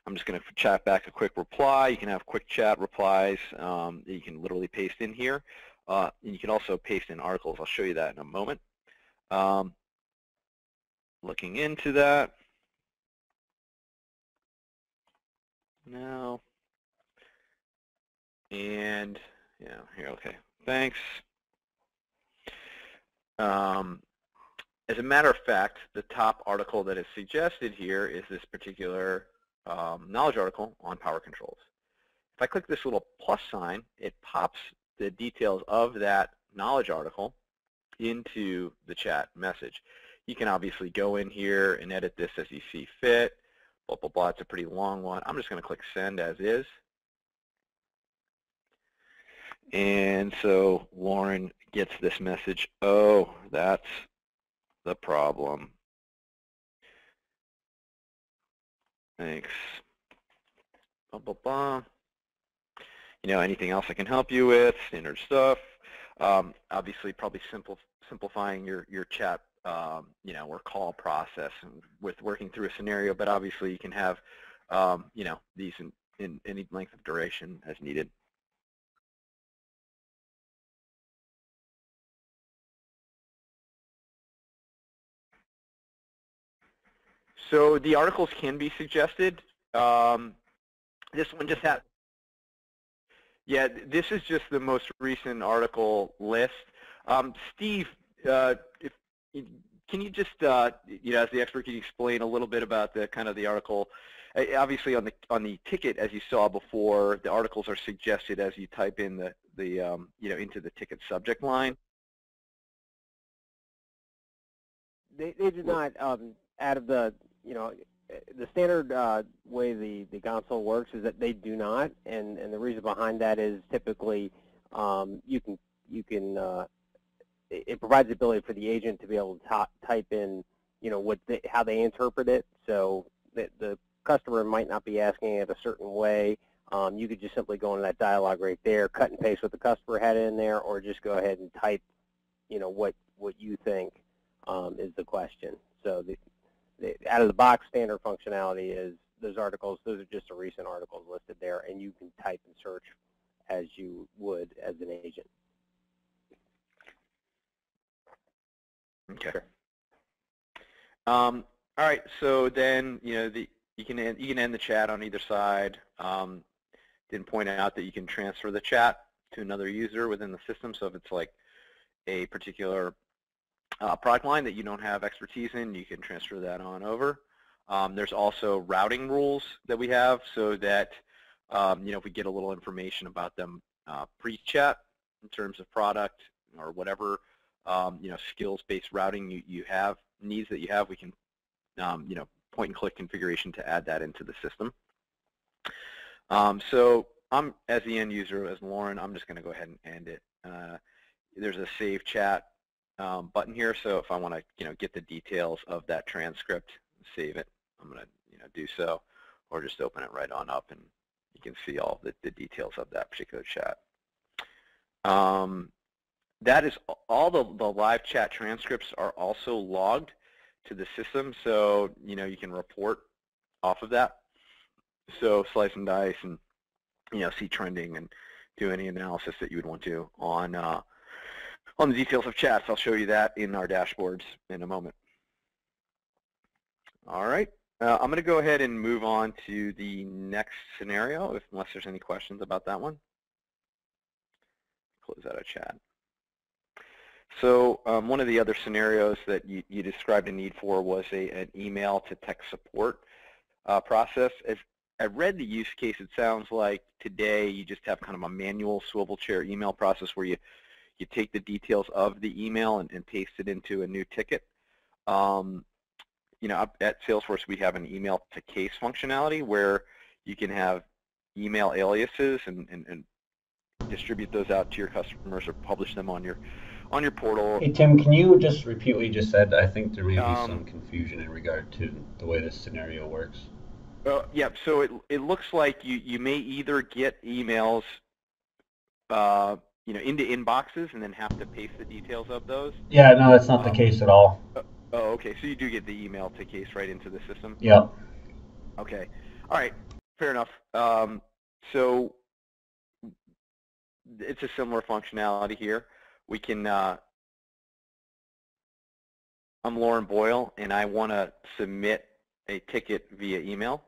I'm just going to chat back a quick reply. You can have quick chat replies that you can literally paste in here. And you can also paste in articles. I'll show you that in a moment. Looking into that now. And here, okay, thanks. As a matter of fact, the top article that is suggested here is this particular knowledge article on Power Controls. If I click this little plus sign, it pops the details of that knowledge article into the chat message. You can obviously go in here and edit this as you see fit, blah, blah, blah. It's a pretty long one. I'm just going to click send as is. And so Lauren gets this message, oh, that's the problem. Thanks. Blah, blah, blah. Anything else I can help you with? Standard stuff. Obviously, probably simplifying your chat, or call process with working through a scenario. But obviously, you can have, these in any length of duration as needed. So the articles can be suggested. This one just had. Yeah, this is just the most recent article list. Steve, can you just, as the expert, can you explain a little bit about the kind of the article? Obviously, on the ticket, as you saw before, the articles are suggested as you type in the into the ticket subject line. They do not, out of the the standard way the console works is that they do not, and the reason behind that is typically it provides the ability for the agent to be able to type in how they interpret it, so that the customer might not be asking it a certain way. You could just simply go into that dialogue right there, cut and paste what the customer had in there, or just go ahead and type what you think is the question. So the out of the box standard functionality is those articles. Those are just the recent articles listed there, and you can type and search as you would as an agent. Okay. All right. So then you can end the chat on either side. Didn't point out that you can transfer the chat to another user within the system. So if it's like a particular product line that you don't have expertise in, you can transfer that on over. There's also routing rules that we have so that if we get a little information about them pre-chat in terms of product or whatever skills-based routing you have, needs that you have, we can point and click configuration to add that into the system. So I'm, as the end user, as Lauren, I'm just going to go ahead and end it. There's a save chat button here, so if I want to get the details of that transcript, save it, I'm going to do so, or just open it right on up and you can see all the details of that particular chat. That is all. The live chat transcripts are also logged to the system, so you can report off of that. So slice and dice and see trending and do any analysis that you would want to on the details of chats. I'll show you that in our dashboards in a moment. All right, I'm going to go ahead and move on to the next scenario, unless there's any questions about that one. Close out of chat. So one of the other scenarios that you described a need for was an email to tech support process. As I read the use case, it sounds like today you just have kind of a manual swivel chair email process where you take the details of the email and paste it into a new ticket. Up at Salesforce, we have an email to case functionality where you can have email aliases and distribute those out to your customers or publish them on your portal. Hey Tim, can you just repeat what you just said? I think there may be some confusion in regard to the way this scenario works. Yeah, so it looks like you may either get emails into inboxes and then have to paste the details of those. Yeah, no, that's not the case at all. Oh, okay. So you do get the email to case right into the system? Yeah. Okay. All right. Fair enough. So it's a similar functionality here. We can, I'm Lauren Boyle, and I want to submit a ticket via email.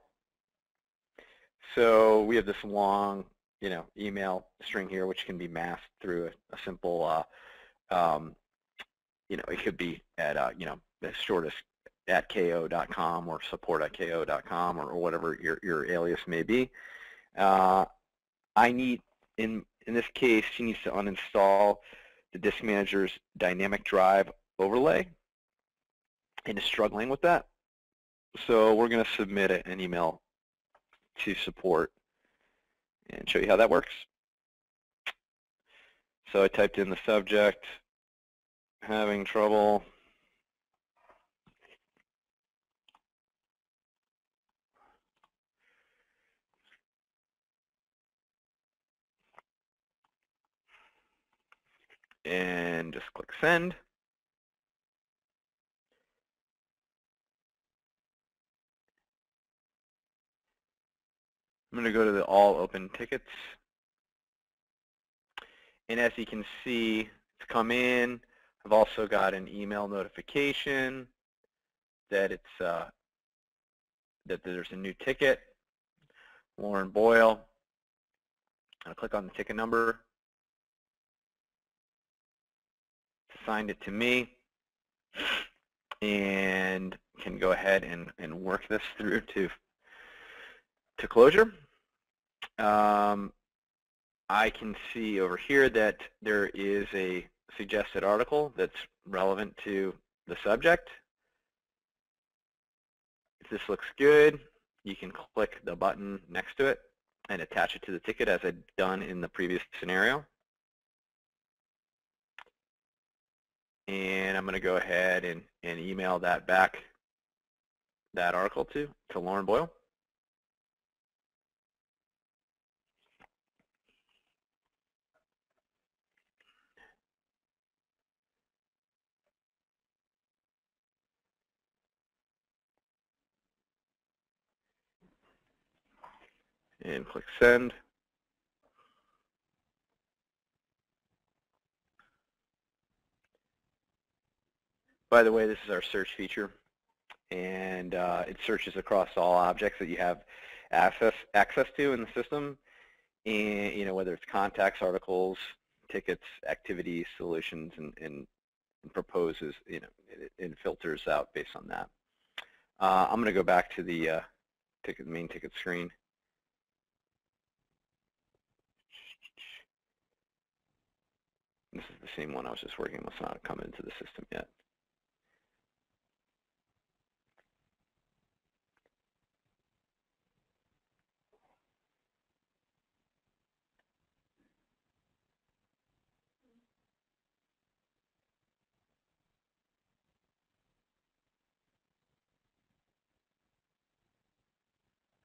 So we have this long, email string here, which can be masked through a simple, it could be at, as short as @ko.com or support@ko.com or whatever your alias may be. I need, in this case, she needs to uninstall the Disk Manager's dynamic drive overlay and is struggling with that. So we're going to submit an email to support and show you how that works. So I typed in the subject, having trouble and just click send. I'm going to go to the all open tickets. And as you can see, it's come in. I've also got an email notification that it's that there's a new ticket, Lauren Boyle. I'll click on the ticket number. It's assigned it to me, and can go ahead and work this through to closure. I can see over here that there is a suggested article that's relevant to the subject. If this looks good, you can click the button next to it and attach it to the ticket as I'd done in the previous scenario. And I'm going to go ahead and email that back, that article to Lauren Boyle. And click send. By the way, this is our search feature, and it searches across all objects that you have access to in the system, and whether it's contacts, articles, tickets, activities, solutions, and proposes, and filters out based on that. I'm going to go back to the main ticket screen. This is the same one I was just working with. It's not come into the system yet.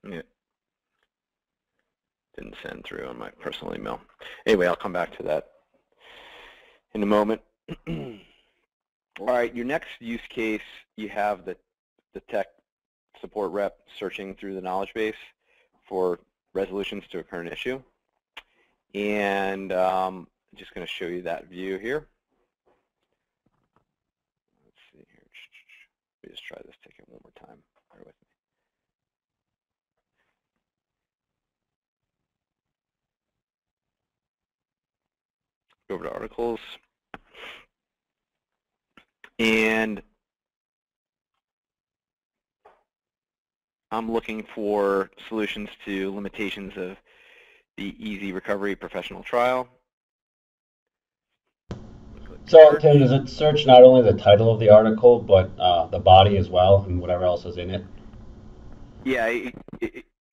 Yeah. Didn't send through on my personal email. Anyway, I'll come back to that in a moment. All right, your next use case, you have the tech support rep searching through the knowledge base for resolutions to a current issue. And I'm just going to show you that view here. Let's see here. Let me just try this ticket one more time. Bear with me. Go over to articles. And I'm looking for solutions to limitations of the Easy Recovery Professional Trial. So, Tim, does it search not only the title of the article, but the body as well, and whatever else is in it? Yeah,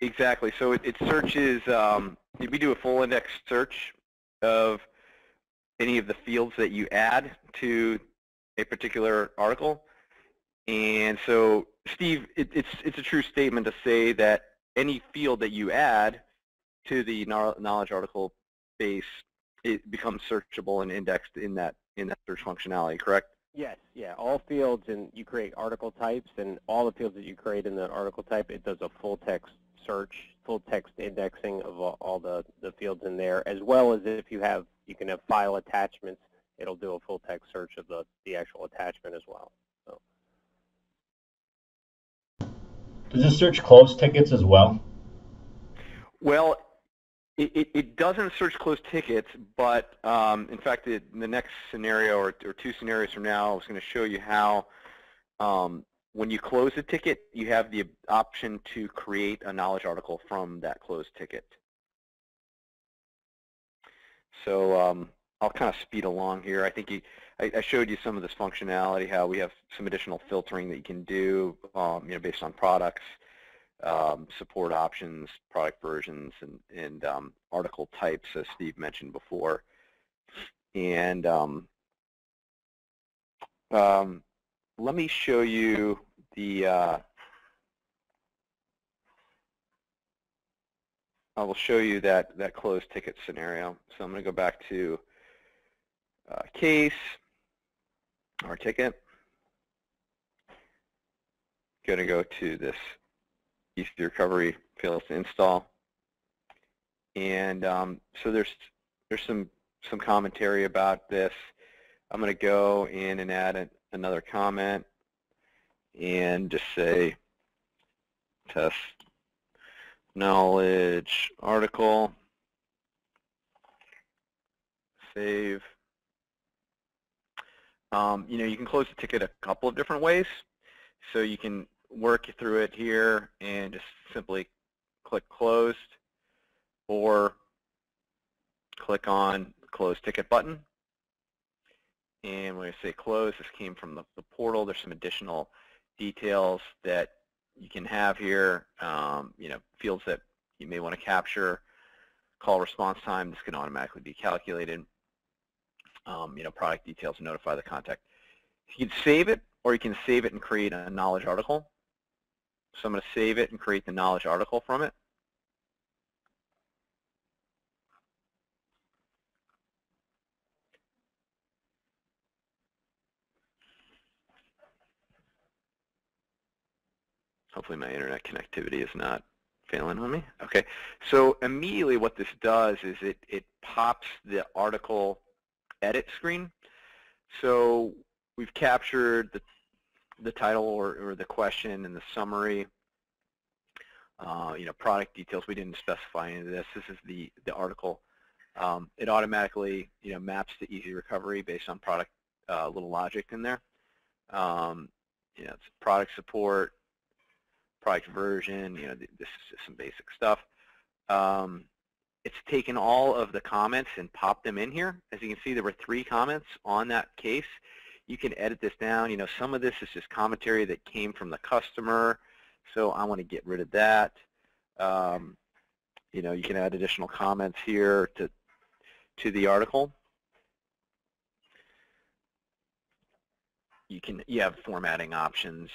exactly. So it searches, if we do a full index search of any of the fields that you add to a particular article. And so, Steve, it's a true statement to say that any field that you add to the knowledge article base, it becomes searchable and indexed in that search functionality, correct? Yes, yeah, all fields, and you create article types, and all the fields that you create in that article type, it does a full text search, full text indexing of all the fields in there, as well as if you can have file attachments, it'll do a full text search of the actual attachment as well. So. Does it search closed tickets as well? Well, it doesn't search closed tickets, but in fact, in the next scenario or two scenarios from now, I was going to show you how when you close a ticket, you have the option to create a knowledge article from that closed ticket. So I'll kind of speed along here. I think I showed you some of this functionality, how we have some additional filtering that you can do, based on products, support options, product versions, and article types, as Steve mentioned before. And let me show you the. I will show you that closed ticket scenario. So I'm going to go back to case, our ticket. Going to go to this EC recovery fails to install. And so there's some commentary about this. I'm going to go in and add another comment and just say test knowledge article, save. You can close the ticket a couple of different ways. So you can work through it here and just simply click closed, or click on the close ticket button. And when I say close, this came from the portal. There's some additional details that you can have here, fields that you may want to capture, call response time. This can automatically be calculated. Product details, notify the contact. You can save it, or you can save it and create a knowledge article. So I'm going to save it and create the knowledge article from it. Hopefully my internet connectivity is not failing on me. Okay, so immediately what this does is it pops the article edit screen. So we've captured the title or the question and the summary, product details. We didn't specify any of this. This is the article. It automatically maps to Easy Recovery based on product little logic in there. It's product support, product version. This is just some basic stuff. It's taken all of the comments and popped them in here. As you can see, there were 3 comments on that case. You can edit this down. Some of this is just commentary that came from the customer, so I want to get rid of that. You can add additional comments here to the article. You have formatting options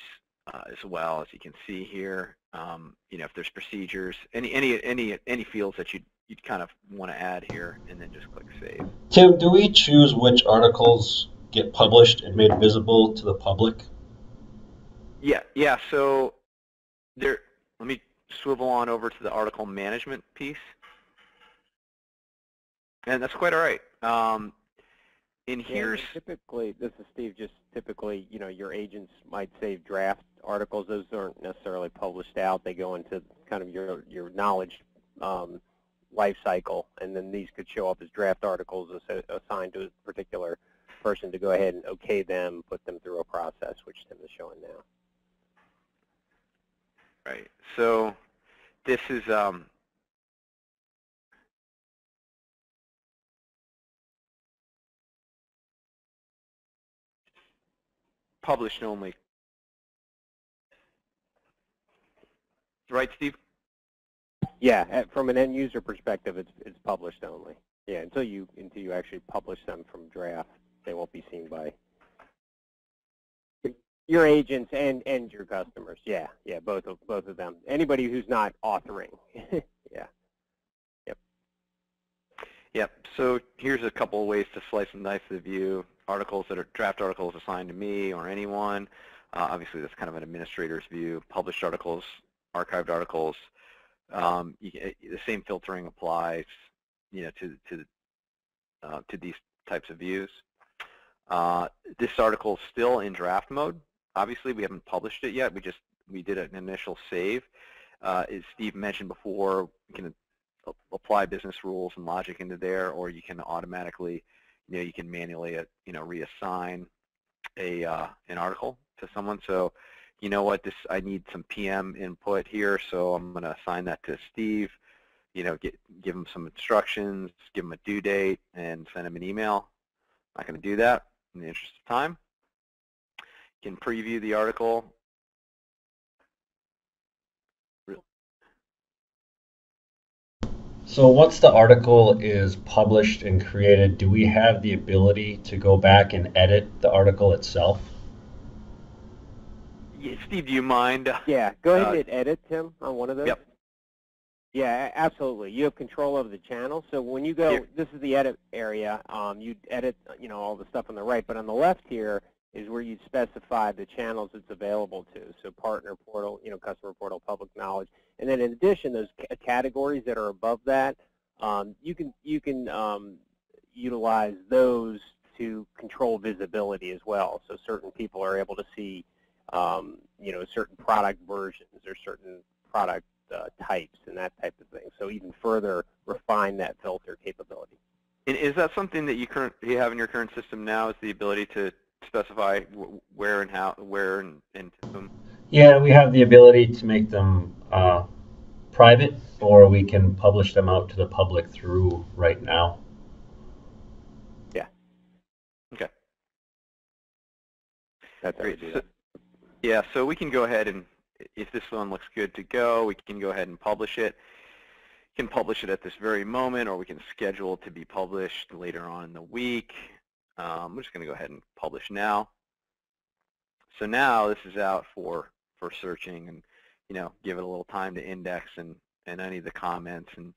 as well, as you can see here. If there's procedures, any fields that you'd kind of want to add here, and then just click save. Tim, do we choose which articles get published and made visible to the public? Yeah. So let me swivel on over to the article management piece, and that's quite all right. Here's typically, this is Steve. Just typically, your agents might save draft articles. Those aren't necessarily published out. They go into kind of your knowledge life cycle, and then these could show up as draft articles assigned to a particular person to go ahead and okay them, put them through a process, which Tim is showing now. Right. So this is published only. Right, Steve? Yeah, from an end user perspective, it's published only. Yeah, until you actually publish them from draft, they won't be seen by your agents and your customers. Yeah, both of them. Anybody who's not authoring. Yeah. Yep. So here's a couple of ways to slice and dice the view. Articles that are draft articles assigned to me or anyone. Obviously, that's kind of an administrator's view. Published articles, archived articles. The same filtering applies, to these types of views. This article is still in draft mode. Obviously, we haven't published it yet. We did an initial save. As Steve mentioned before, we can apply business rules and logic into there, or you can automatically, you can manually, reassign an article to someone. So, I need some PM input here, so I'm going to assign that to Steve. Give him some instructions, give him a due date, and send him an email. I'm not going to do that in the interest of time. You can preview the article. So once the article is published and created, do we have the ability to go back and edit the article itself? Yeah, Steve, do you mind? Yeah, go ahead and hit edit, Tim, on one of those. Yep. Yeah, absolutely. You have control over the channel. So when you go, Here. this is the edit area. You edit, all the stuff on the right. But on the left here is where you specify the channels it's available to. So partner portal, customer portal, public knowledge, and then in addition, those categories that are above that, you can utilize those to control visibility as well. So certain people are able to see, certain product versions or certain product types and that type of thing. So even further refine that filter capability. And is that something that you have in your current system now? Is the ability to specify where and how, where and to whom? Yeah, we have the ability to make them private, or we can publish them out to the public through Right Now. Yeah. Okay. That's how we do that. Yeah, so we can go ahead and, if this one looks good to go, we can go ahead and publish it. We can publish it at this very moment, or we can schedule it to be published later on in the week. I'm just going to go ahead and publish now. So now this is out for searching, and give it a little time to index, and any of the comments and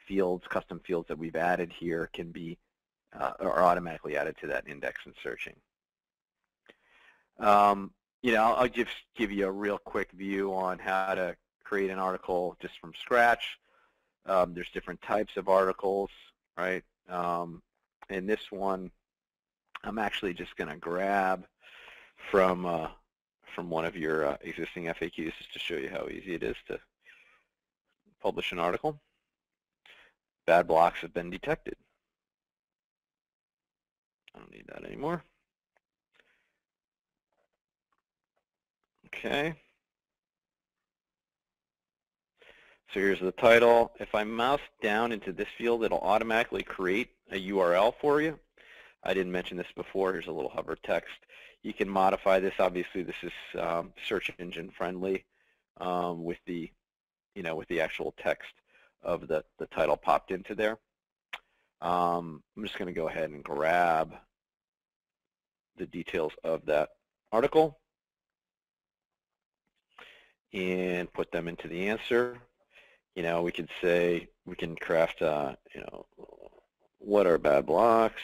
fields, custom fields that we've added here can be are automatically added to that index and searching. I'll just give you a real quick view on how to create an article just from scratch. There's different types of articles, right? In this one, I'm actually just going to grab from one of your existing FAQs just to show you how easy it is to publish an article. Bad blocks have been detected. I don't need that anymore. Okay. So here's the title. If I mouse down into this field, it'll automatically create a URL for you. I didn't mention this before. Here's a little hover text. You can modify this. Obviously, this is search engine friendly with the actual text of the title popped into there. I'm just going to go ahead and grab the details of that article and put them into the answer. We could say, we can craft, what are bad blocks?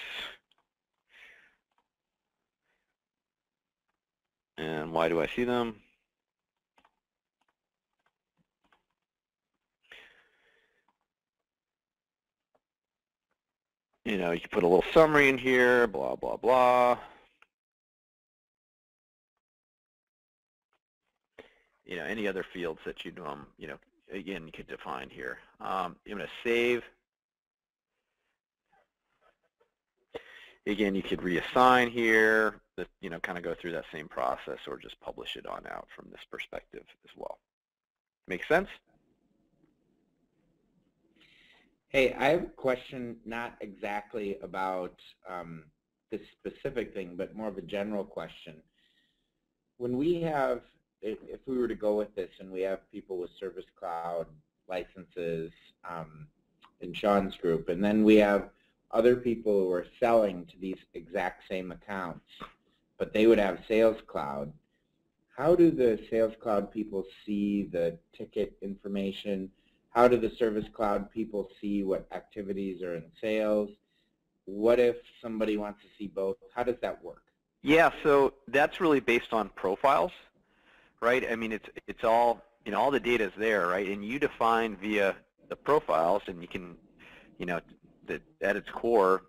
And why do I see them? You can put a little summary in here, blah, blah, blah. Any other fields that you'd, again, you could define here. I'm going to save. Again, you could reassign here, kind of go through that same process, or just publish it on out from this perspective as well. Make sense? Hey, I have a question, not exactly about this specific thing, but more of a general question. When we have, if we were to go with this and we have people with Service Cloud licenses in Sean's group, and then we have other people who are selling to these exact same accounts, but they would have Sales Cloud, how do the Sales Cloud people see the ticket information? How do the Service Cloud people see what activities are in sales? What if somebody wants to see both? How does that work? Yeah, so that's really based on profiles, right? I mean, it's all, all the data is there, right? And you define via the profiles, and you can, that at its core,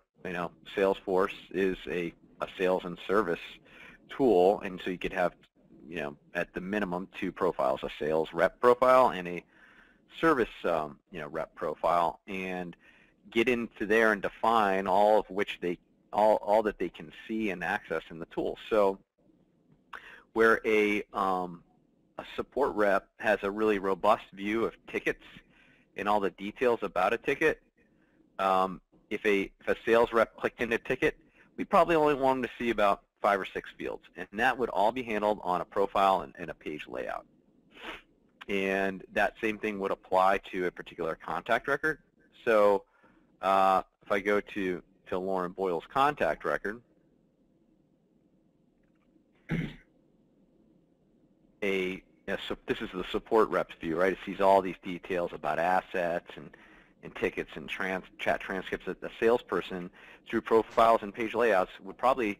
Salesforce is a sales and service tool, and so you could have, at the minimum 2 profiles, a sales rep profile and a service, rep profile, and get into there and define all of which all that they can see and access in the tool. So where a support rep has a really robust view of tickets and all the details about a ticket, if a sales rep clicked in a ticket, we probably only want them to see about 5 or 6 fields, and that would all be handled on a profile and a page layout. And that same thing would apply to a particular contact record. So if I go to Lauren Boyle's contact record, a Yeah, so this is the support rep's view, right? It sees all these details about assets and tickets and chat transcripts. That the salesperson, through profiles and page layouts, would probably,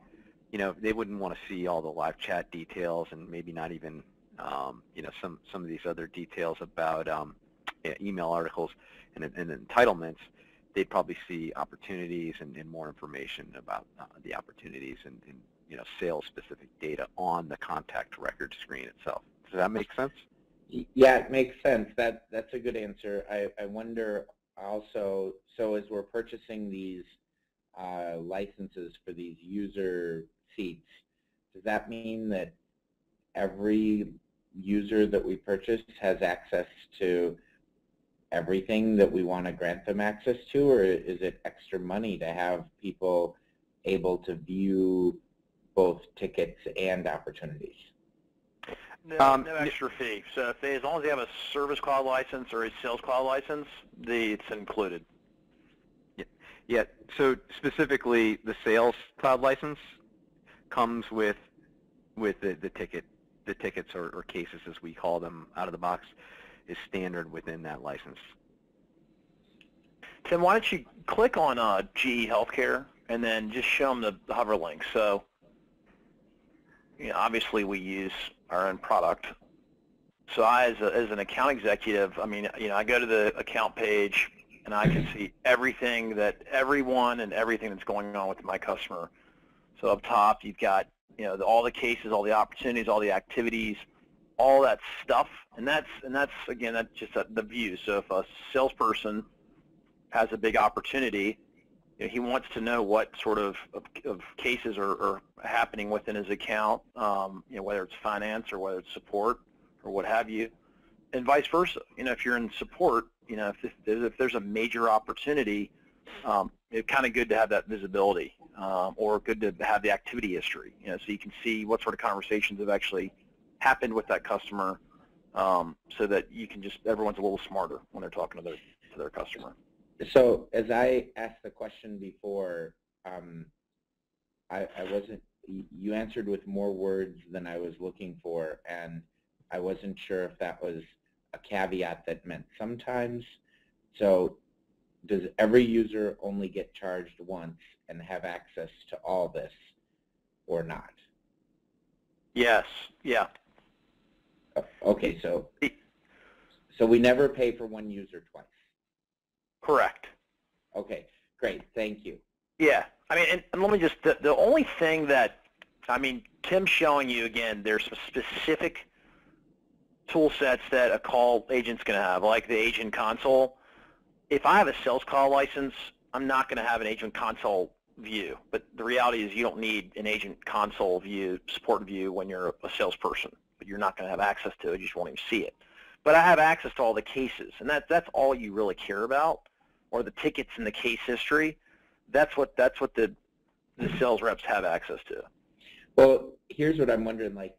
they wouldn't want to see all the live chat details and maybe not even, some of these other details about email articles and entitlements. They'd probably see opportunities and more information about the opportunities and sales-specific data on the contact record screen itself. Does that make sense? Yeah, it makes sense. That's a good answer. I wonder also, so as we're purchasing these licenses for these user seats, does that mean that every user that we purchase has access to everything that we want to grant them access to, or is it extra money to have people able to view both tickets and opportunities? No extra fee. So as long as they have a Service Cloud license or a Sales Cloud license, it's included. Yeah. So specifically, the Sales Cloud license comes with the ticket. The tickets or cases, as we call them, out of the box, is standard within that license. Tim, why don't you click on GE Healthcare and then just show them the hover link. So, obviously we use our own product. So I, as an account executive, I go to the account page and I can see everything everyone and everything that's going on with my customer. So up top, you've got all the cases, all the opportunities, all the activities, all that stuff, and that's again, that's just the view. So if a salesperson has a big opportunity, he wants to know what sort of cases are happening within his account, whether it's finance or whether it's support or what have you, and vice versa. If you're in support, if there's a major opportunity, it's kind of good to have that visibility, or good to have the activity history, so you can see what sort of conversations have actually happened with that customer, so that everyone's a little smarter when they're talking to their customer. So as I asked the question before, you answered with more words than I was looking for, and I wasn't sure if that was a caveat that meant sometimes. So does every user only get charged once and have access to all this, or not? Yes. Yeah. Okay, so we never pay for one user twice. Correct. Okay, great. Thank you. Yeah. And let me just, the only thing that, Tim's showing you, again, there's some specific tool sets that a call agent's going to have, like the agent console. If I have a Sales Cloud license, I'm not going to have an agent console view. But the reality is you don't need an agent console view, support view, when you're a salesperson. But you're not going to have access to it. You just won't even see it. But I have access to all the cases, and that's all you really care about, or the tickets in the case history. That's what the sales reps have access to. Well, here's what I'm wondering. Like,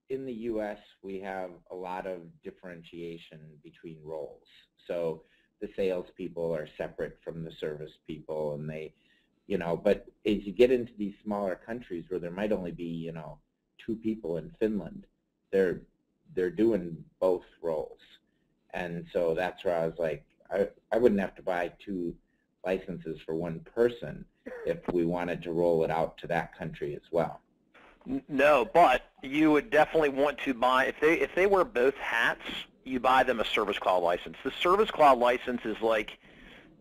in the U.S., we have a lot of differentiation between roles. So the salespeople are separate from the service people, and they, but as you get into these smaller countries where there might only be, 2 people in Finland, they're doing both roles. And so that's where I was like, I wouldn't have to buy 2 licenses for one person if we wanted to roll it out to that country as well. No, but you would definitely want to buy, if they wear both hats, you buy them a Service Cloud license. The Service Cloud license is like,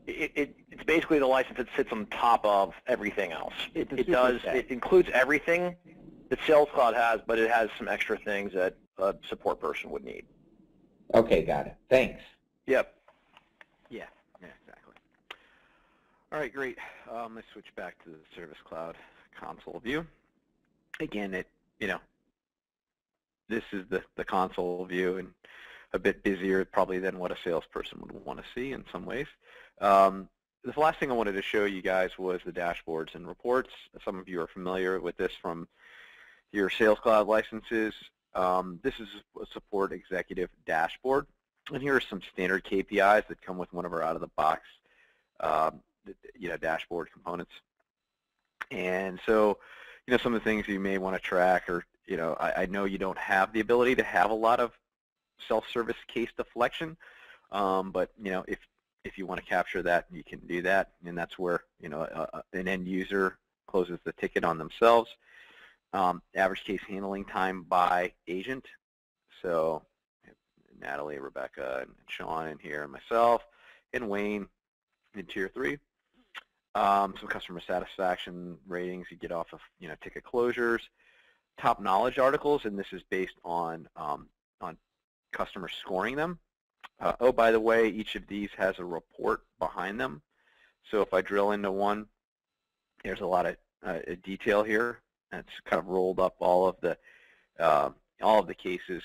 it's basically the license that sits on top of everything else. It includes everything that Sales Cloud has, but it has some extra things that a support person would need. Okay, got it. Thanks. Yep. Yeah, exactly. All right, great. Let's switch back to the Service Cloud console view. Again, this is the console view, and a bit busier probably than what a salesperson would want to see in some ways. The last thing I wanted to show you guys was the dashboards and reports. Some of you are familiar with this from your Sales Cloud licenses. This is a support executive dashboard, and here are some standard KPIs that come with one of our out-of-the-box dashboard components. And so some of the things you may want to track are you know, I know you don't have the ability to have a lot of self-service case deflection, but you know, if you want to capture that, you can do that, and that's where, you know, an end user closes the ticket on themselves. Average case handling time by agent. So Natalie, Rebecca, and Sean in here, and myself, and Wayne in Tier 3. Some customer satisfaction ratings you get off of, you know, ticket closures. Top knowledge articles, and this is based on customers scoring them. Oh, by the way, each of these has a report behind them. So if I drill into one, there's a lot of detail here. And it's kind of rolled up all of the cases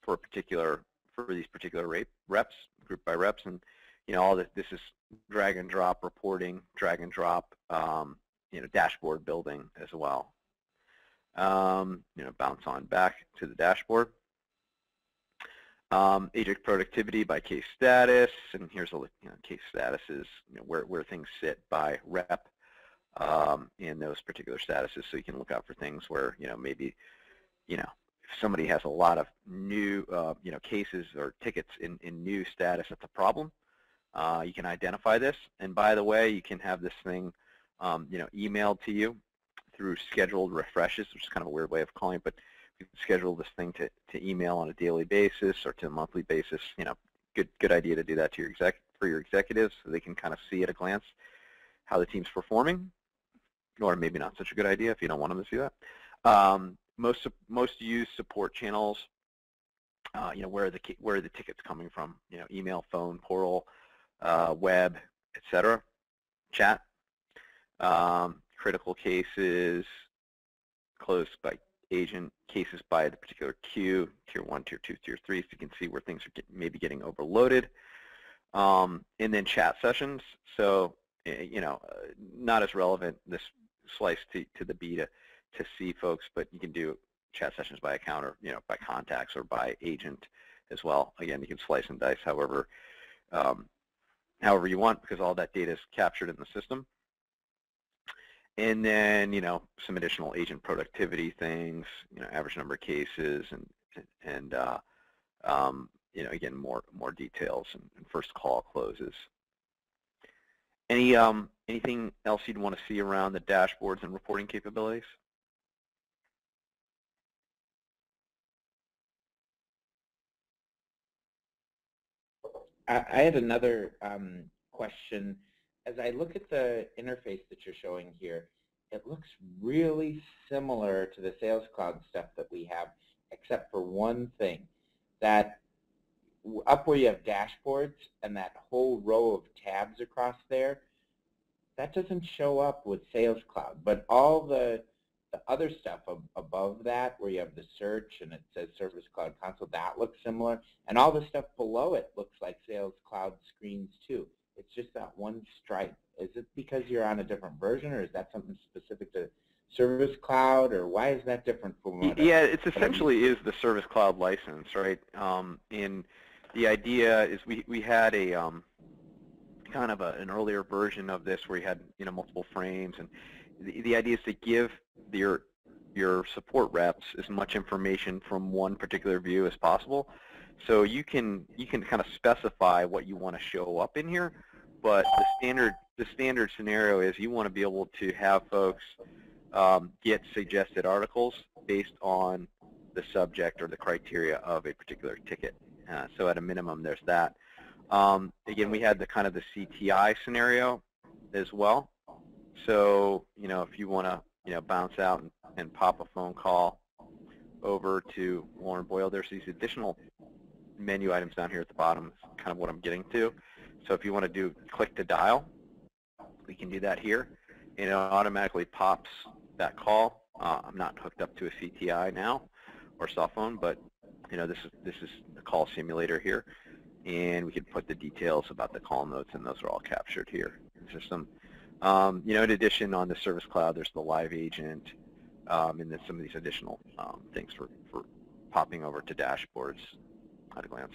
for these particular reps, group by reps, and you know, all this is drag and drop reporting, drag and drop, you know, dashboard building as well. You know, bounce on back to the dashboard. Agent productivity by case status, and here's all the, you know, case statuses, you know, where things sit by rep in those particular statuses, so you can look out for things where, you know, maybe, you know, if somebody has a lot of new, you know, cases or tickets in new status, that's a problem. You can identify this, and by the way, you can have this thing, you know, emailed to you through scheduled refreshes, which is kind of a weird way of calling it, but you can schedule this thing to email on a daily basis or to a monthly basis. You know, good idea to do that to your executives, so they can kind of see at a glance how the team's performing, or maybe not such a good idea if you don't want them to see that. Most used support channels, you know, where are the tickets coming from? You know, email, phone, portal, web, etc. Chat. Critical cases closed by agent, cases by the particular queue, Tier 1, Tier 2, Tier 3, so you can see where things are maybe getting overloaded. And then chat sessions. So, you know, not as relevant this slice to the B to C folks, but you can do chat sessions by account, or, you know, by contacts or by agent as well. Again, you can slice and dice however you want, because all that data is captured in the system. And then, you know, some additional agent productivity things, you know, average number of cases, and you know, again, more details and first call closes. Anything else you'd want to see around the dashboards and reporting capabilities? I had another question. As I look at the interface that you're showing here, it looks really similar to the Sales Cloud stuff that we have, except for one thing. That up where you have dashboards and that whole row of tabs across there, that doesn't show up with Sales Cloud. But all the other stuff above that, where you have the search and it says Service Cloud Console, that looks similar. And all the stuff below it looks like Sales Cloud screens too. It's just that one stripe. Is it because you're on a different version, or is that something specific to Service Cloud, or why is that different from what? Yeah, it's essentially is the Service Cloud license, right? And the idea is we had a kind of an earlier version of this where you had, you know, multiple frames, and the idea is to give your support reps as much information from one particular view as possible. So you can kind of specify what you want to show up in here, but the standard scenario is you want to be able to have folks get suggested articles based on the subject or the criteria of a particular ticket. So at a minimum, there's that. Again, we had the kind of the CTI scenario as well. So, you know, if you want to, you know, bounce out and pop a phone call over to Lauren Boyle, there's these additional menu items down here at the bottom. It's kind of what I'm getting to. So if you want to do click to dial, we can do that here, and it automatically pops that call. I'm not hooked up to a CTI now or cell phone, but you know, this is the call simulator here, and we can put the details about the call notes, and those are all captured here in the system. You know, in addition, on the Service Cloud, there's the live agent, and then some of these additional things for popping over to dashboards at a glance.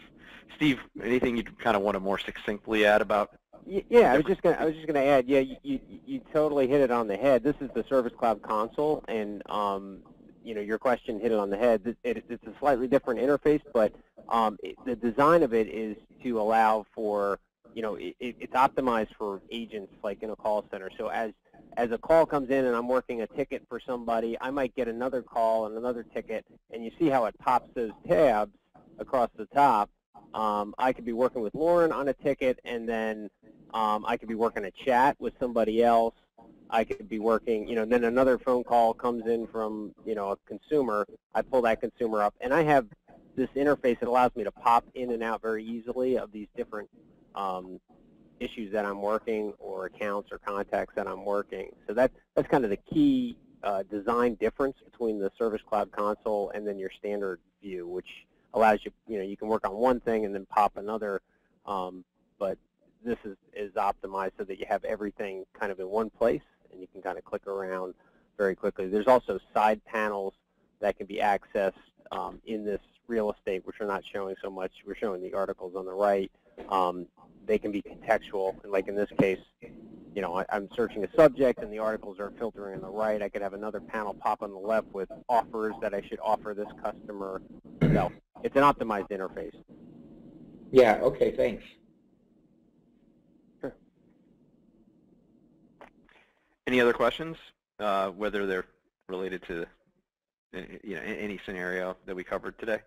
Steve, anything you kind of want to more succinctly add about? Yeah, I was just gonna add. Yeah, you totally hit it on the head. This is the Service Cloud console, and your question hit it on the head. It's a slightly different interface, but the design of it is to allow for, it's optimized for agents like in a call center. So as a call comes in and I'm working a ticket for somebody, I might get another call and another ticket, and you see how it pops those tabs across the top. I could be working with Lauren on a ticket, and then I could be working a chat with somebody else. I could be working, then another phone call comes in from, a consumer. I pull that consumer up, and I have this interface that allows me to pop in and out very easily of these different issues that I'm working, or accounts or contacts that I'm working. So that's kind of the key design difference between the Service Cloud console and then your standard view, which allows you, you can work on one thing and then pop another, but this is optimized so that you have everything kind of in one place, and you can kind of click around very quickly. There's also side panels that can be accessed in this real estate, which we're not showing so much. We're showing the articles on the right. They can be contextual, and like in this case, I'm searching a subject and the articles are filtering on the right. I could have another panel pop on the left with offers that I should offer this customer. So it's an optimized interface. Yeah, okay, thanks. Sure. Any other questions, whether they're related to any scenario that we covered today?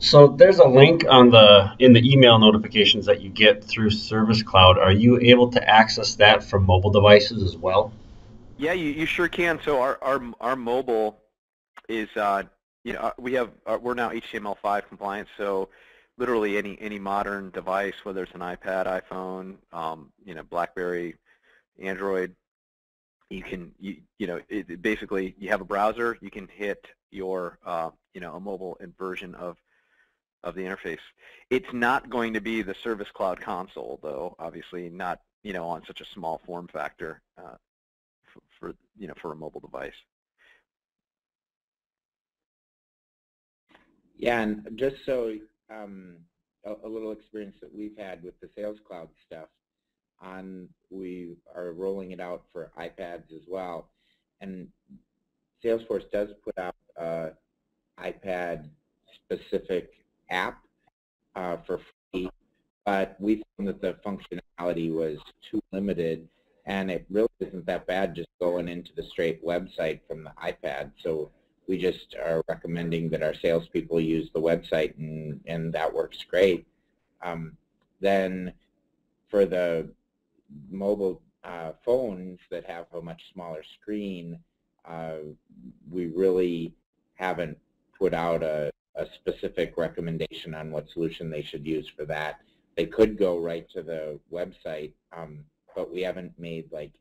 So there's a link in the email notifications that you get through Service Cloud. Are you able to access that from mobile devices as well? Yeah, you sure can. So our mobile is we're now HTML5 compliant. So literally any modern device, whether it's an iPad, iPhone, BlackBerry, Android, basically you have a browser, you can hit your a mobile version of the interface. It's not going to be the Service Cloud console, though. Obviously, not on such a small form factor for a mobile device. Yeah, and just so a little experience that we've had with the Sales Cloud stuff, we are rolling it out for iPads as well, and Salesforce does put out iPad-specific app for free, but we found that the functionality was too limited, and it really isn't that bad just going into the straight website from the iPad. So we just are recommending that our salespeople use the website, and that works great. Then for the mobile phones that have a much smaller screen, we really haven't put out a specific recommendation on what solution they should use for that. They could go right to the website, but we haven't made like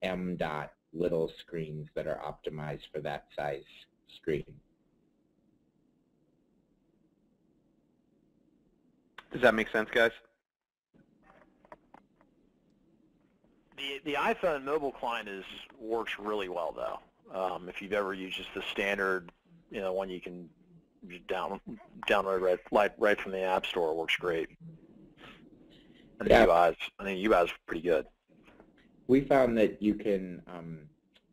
M.dot little screens that are optimized for that size screen. Does that make sense, guys? The iPhone mobile client works really well, though. If you've ever used just the standard, one you can download right from the App Store, it works great. And the UI's, I think UI's pretty good. We found that you can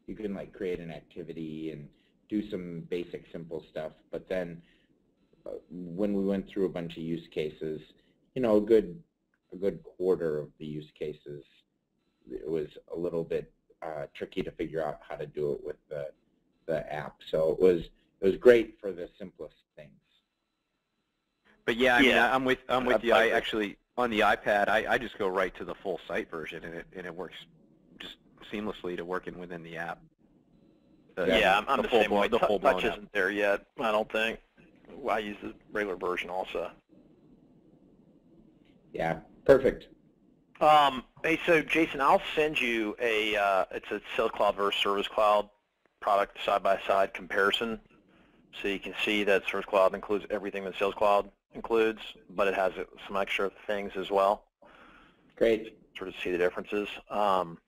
like create an activity and do some basic simple stuff, but then when we went through a bunch of use cases, a good quarter of the use cases, it was a little bit tricky to figure out how to do it with the app. So it was great for the simplest things. But yeah, I mean, I'm with you. I actually, on the iPad, I just go right to the full site version, and it works just seamlessly to work within the app. I'm the same way. Touch app isn't there yet, I don't think. I use the regular version also. Yeah, perfect. Hey, so Jason, I'll send you it's a Sales Cloud versus Service Cloud product side-by-side comparison, so you can see that Service Cloud includes everything that Sales Cloud includes, but it has some extra things as well. Great. Sort of see the differences. And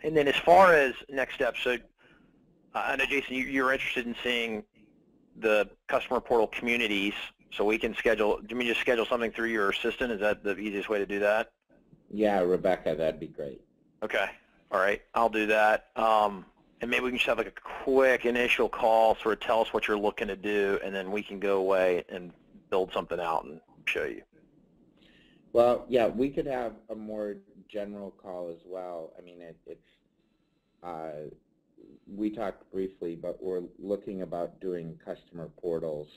then as far as next steps, so I know, Jason, you're interested in seeing the customer portal communities, so we can schedule, do you mean just schedule something through your assistant? Is that the easiest way to do that? Yeah, Rebecca, that'd be great. Okay. All right, I'll do that. And maybe we can just have like a quick initial call, sort of tell us what you're looking to do, and then we can go away and build something out and show you. Well, yeah, we could have a more general call as well. I mean, we talked briefly, but we're looking about doing customer portals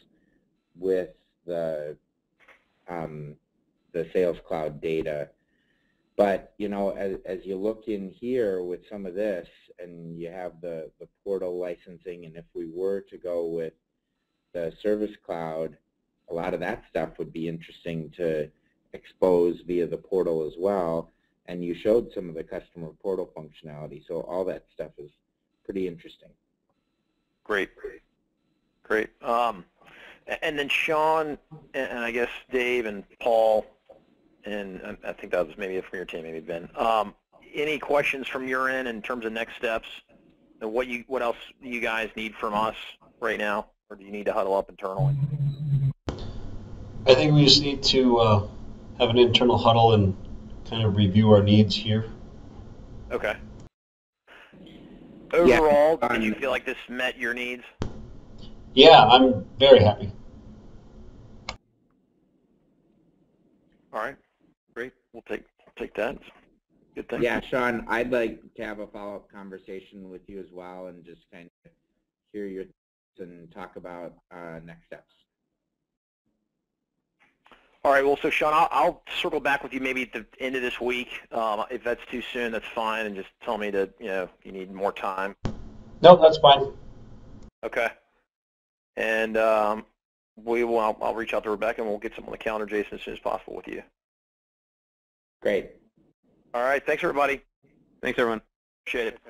with the Sales Cloud data. But, you know, as you look in here with some of this, and you have the portal licensing, and if we were to go with the Service Cloud, a lot of that stuff would be interesting to expose via the portal as well. And you showed some of the customer portal functionality, so all that stuff is pretty interesting. Great. Great. And then Sean, and I guess Dave and Paul, and I think that was maybe from your team, maybe Ben. Any questions from your end in terms of next steps? And what else do you guys need from us right now, or do you need to huddle up internally? I think we just need to have an internal huddle and kind of review our needs here. Okay. Overall, did you feel like this met your needs? Yeah, I'm very happy. All right, great. We'll take that. Good thing. Yeah, Sean, I'd like to have a follow-up conversation with you as well, and just kind of hear your thoughts and talk about next steps. All right. Well, so Sean, I'll circle back with you maybe at the end of this week. If that's too soon, that's fine, and just tell me that you need more time. No, that's fine. Okay. And I'll reach out to Rebecca, and we'll get something on the calendar, Jason, as soon as possible with you. Great. All right. Thanks, everybody. Thanks, everyone. Appreciate it.